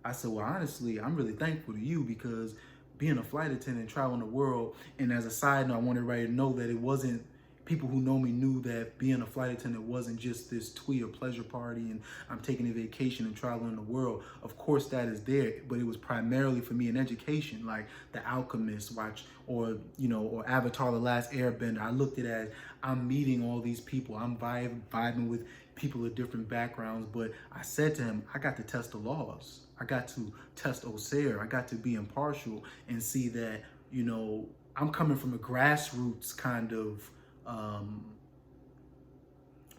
I said, well, honestly, I'm really thankful to you because being a flight attendant, traveling the world, and as a side note, I want everybody to know that it wasn't, people who know me knew that being a flight attendant wasn't just this twee or pleasure party and I'm taking a vacation and traveling the world. Of course that is there, but it was primarily for me an education, like The Alchemist, or Avatar: The Last Airbender. I looked at it as I'm meeting all these people. I'm vibing with people of different backgrounds, but I said to him, I got to test the laws. I got to test Ausar. I got to be impartial and see that, I'm coming from a grassroots kind of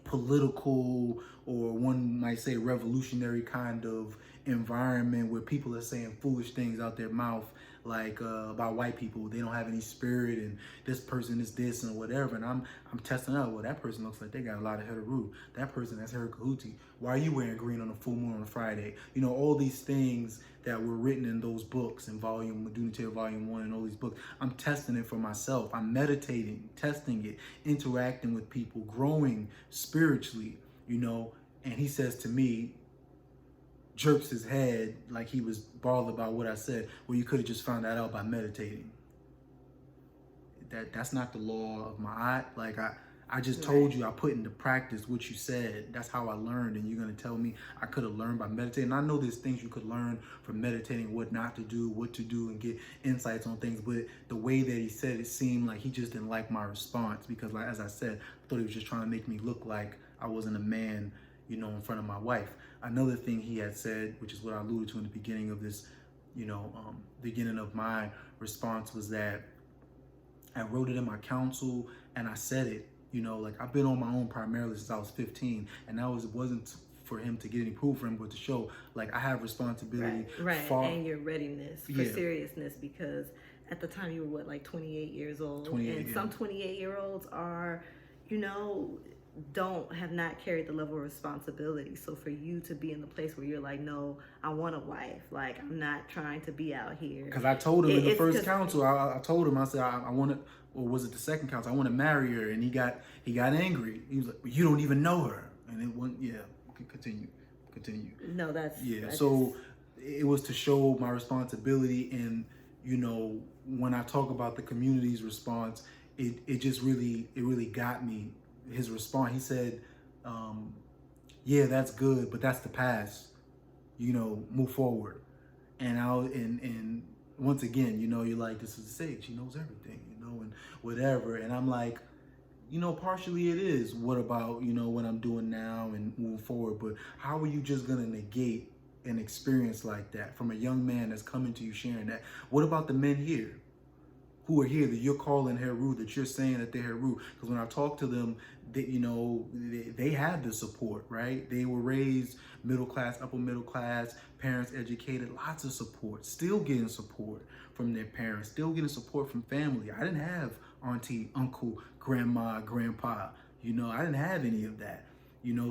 political, or one might say revolutionary kind of environment where people are saying foolish things out their mouth, like about white people. They don't have any spirit, and this person is this and whatever. And I'm testing out. Well, that person looks like they got a lot of heteru. That person has her kahuti. Why are you wearing green on a full moon on a Friday? All these things that were written in those books in Unity Volume 1 and all these books. I'm testing it for myself. I'm meditating, testing it, interacting with people, growing spiritually, And he says to me, jerks his head like he was bothered about what I said. Well, you could have just found that out by meditating. That's not the law of my like I just told you I put into practice what you said. That's how I learned, and you're gonna tell me I could have learned by meditating. I know there's things you could learn from meditating, what not to do, what to do, and get insights on things. But the way that he said it seemed like he just didn't like my response because, like as I said, I thought he was just trying to make me look like I wasn't a man, in front of my wife. Another thing he had said, which is what I alluded to in the beginning of this, beginning of my response, was that I wrote it in my counsel and I said it. Like I've been on my own primarily since I was 15, and that wasn't for him to get any proof for him, but to show like I have responsibility. Right. And your readiness for seriousness, because at the time you were 28 years old, 28, and some 28-year-olds are, have not carried the level of responsibility. So for you to be in the place where you're like, no, I want a wife. Like I'm not trying to be out here. Because I told him in the first counsel, I told him, I said, I want to. Or was it the second counsel? I want to marry her, and he got angry. He was like, well, "You don't even know her," and it went. Yeah, continue. No, that's So it was to show my responsibility, and when I talk about the community's response, it just really got me. His response, he said, "Yeah, that's good, but that's the past. Move forward." And once again, you're like, this is the sage. He knows everything, and whatever. And I'm like, partially it is. What about, what I'm doing now and moving forward? But how are you just going to negate an experience like that from a young man that's coming to you sharing that? What about the men here who are here that you're calling Heru, that you're saying that they're Heru? Because when I talk to them, they have the support, right? They were raised middle class, upper middle class, parents educated, lots of support, still getting support from their parents, still getting support from family. I didn't have auntie, uncle, grandma, grandpa, I didn't have any of that.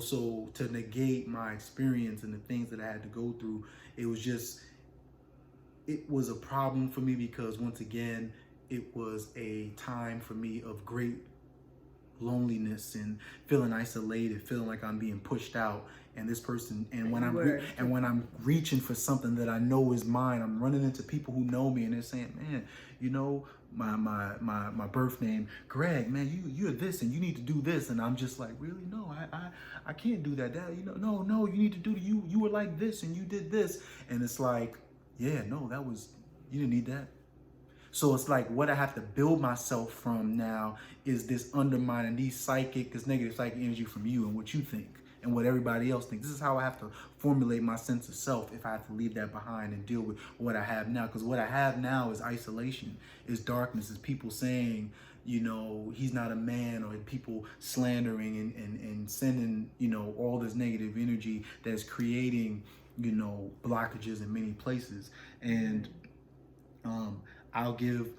So to negate my experience and the things that I had to go through, it was a problem for me, because once again, it was a time for me of great loneliness and feeling isolated, feeling like I'm being pushed out. And this person, and when I'm reaching for something that I know is mine, I'm running into people who know me, and they're saying, man, my birth name, Greg, man, you're this and you need to do this. And I'm just like, really? No, I can't do that. No, you need to do, you were like this and you did this. And it's like, yeah, no, you didn't need that. So it's like what I have to build myself from now is this undermining, this negative psychic energy from you and what you think and what everybody else thinks. This is how I have to formulate my sense of self if I have to leave that behind and deal with what I have now. Because what I have now is isolation, is darkness, is people saying, he's not a man, or people slandering and sending, all this negative energy that's creating, blockages in many places. And I'll give,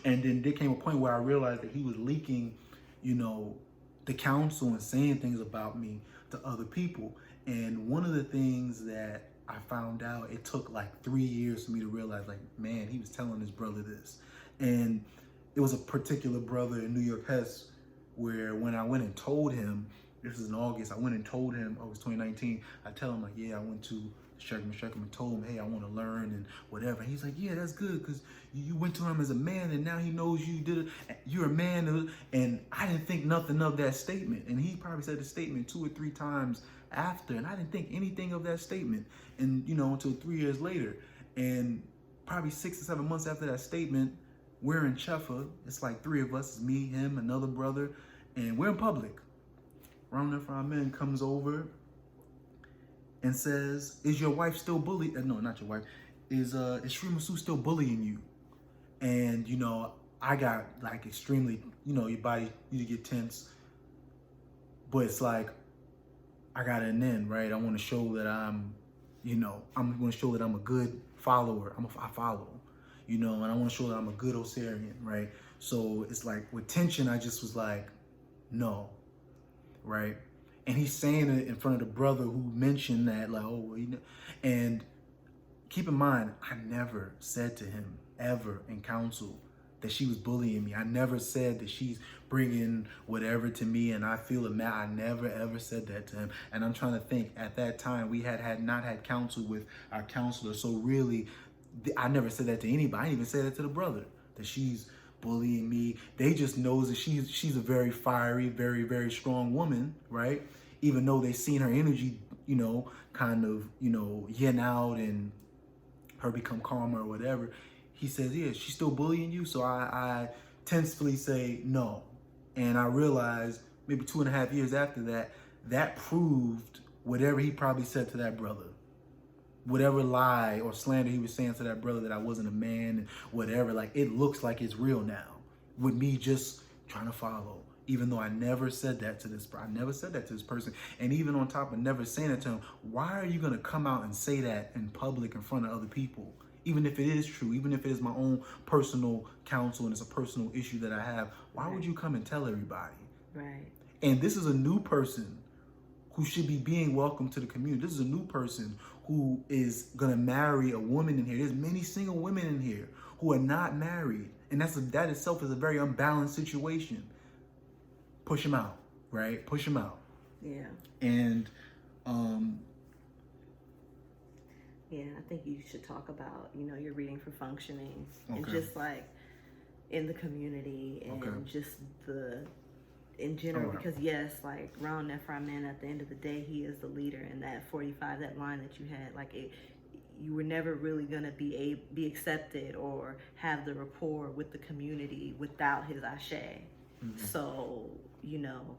and then there came a point where I realized that he was leaking, the counsel and saying things about me to other people. And one of the things that I found out, it took like 3 years for me to realize, like, man, he was telling his brother this. And it was a particular brother in New York Hess, where when I went and told him, this is in August, I went and told him, August 2019, I tell him, like, yeah, I went to Shechem and told him, hey, I want to learn and whatever. And he's like, yeah, that's good, because you went to him as a man and now he knows you did it. You're a man. And I didn't think nothing of that statement. And he probably said the statement 2 or 3 times after, and I didn't think anything of that statement. And, until 3 years later. And probably 6 or 7 months after that statement, we're in Chefa. It's like 3 of us, it's me, him, another brother, and we're in public. Round there for our men comes over and says, is your wife still bullying? No, not your wife. Is Shri Masu still bullying you? And, I got like extremely, your body, you get tense. But it's like, I got an end, right? I want to show that I'm going to show that I'm a good follower. I follow, and I want to show that I'm a good Osarian, right? So it's like with tension, I just was like, no, right? And he's saying it in front of the brother who mentioned that, like, and keep in mind, I never said to him ever in counsel that she was bullying me. I never said that she's bringing whatever to me and I feel mad. I never ever said that to him. And I'm trying to think, at that time we had not had counsel with our counselor. So really, I never said that to anybody. I didn't even say that to the brother, that she's bullying me. They just knows that she's a very fiery, very, very strong woman, right? Even though they seen her energy, kind of, yen out and her become calmer or whatever. He says, yeah, she's still bullying you. So I tensely say no. And I realized maybe 2.5 years after that, that proved whatever he probably said to that brother. Whatever lie or slander he was saying to that brother, that I wasn't a man and whatever, like, it looks like it's real now with me just trying to follow, even though I never said that to this. I never said that to this person. And even on top of never saying it to him, why are you going to come out and say that in public in front of other people? Even if it is true, even if it is my own personal counsel and it's a personal issue that I have, why would you come and tell everybody? Right. And this is a new person who should be being welcomed to the community. This is a new person who is going to marry a woman in here. There's many single women in here who are not married. And that itself is a very unbalanced situation. Push him out, right? Push him out. Yeah. And, yeah, I think you should talk about, your reading for functioning and Okay. just like in the community and Okay. just in general, Alright. because yes, like Ron Nephraman, at the end of the day, he is the leader. And that 45, that line that you had, like you were never really gonna be accepted or have the rapport with the community without his ashe. So, you know,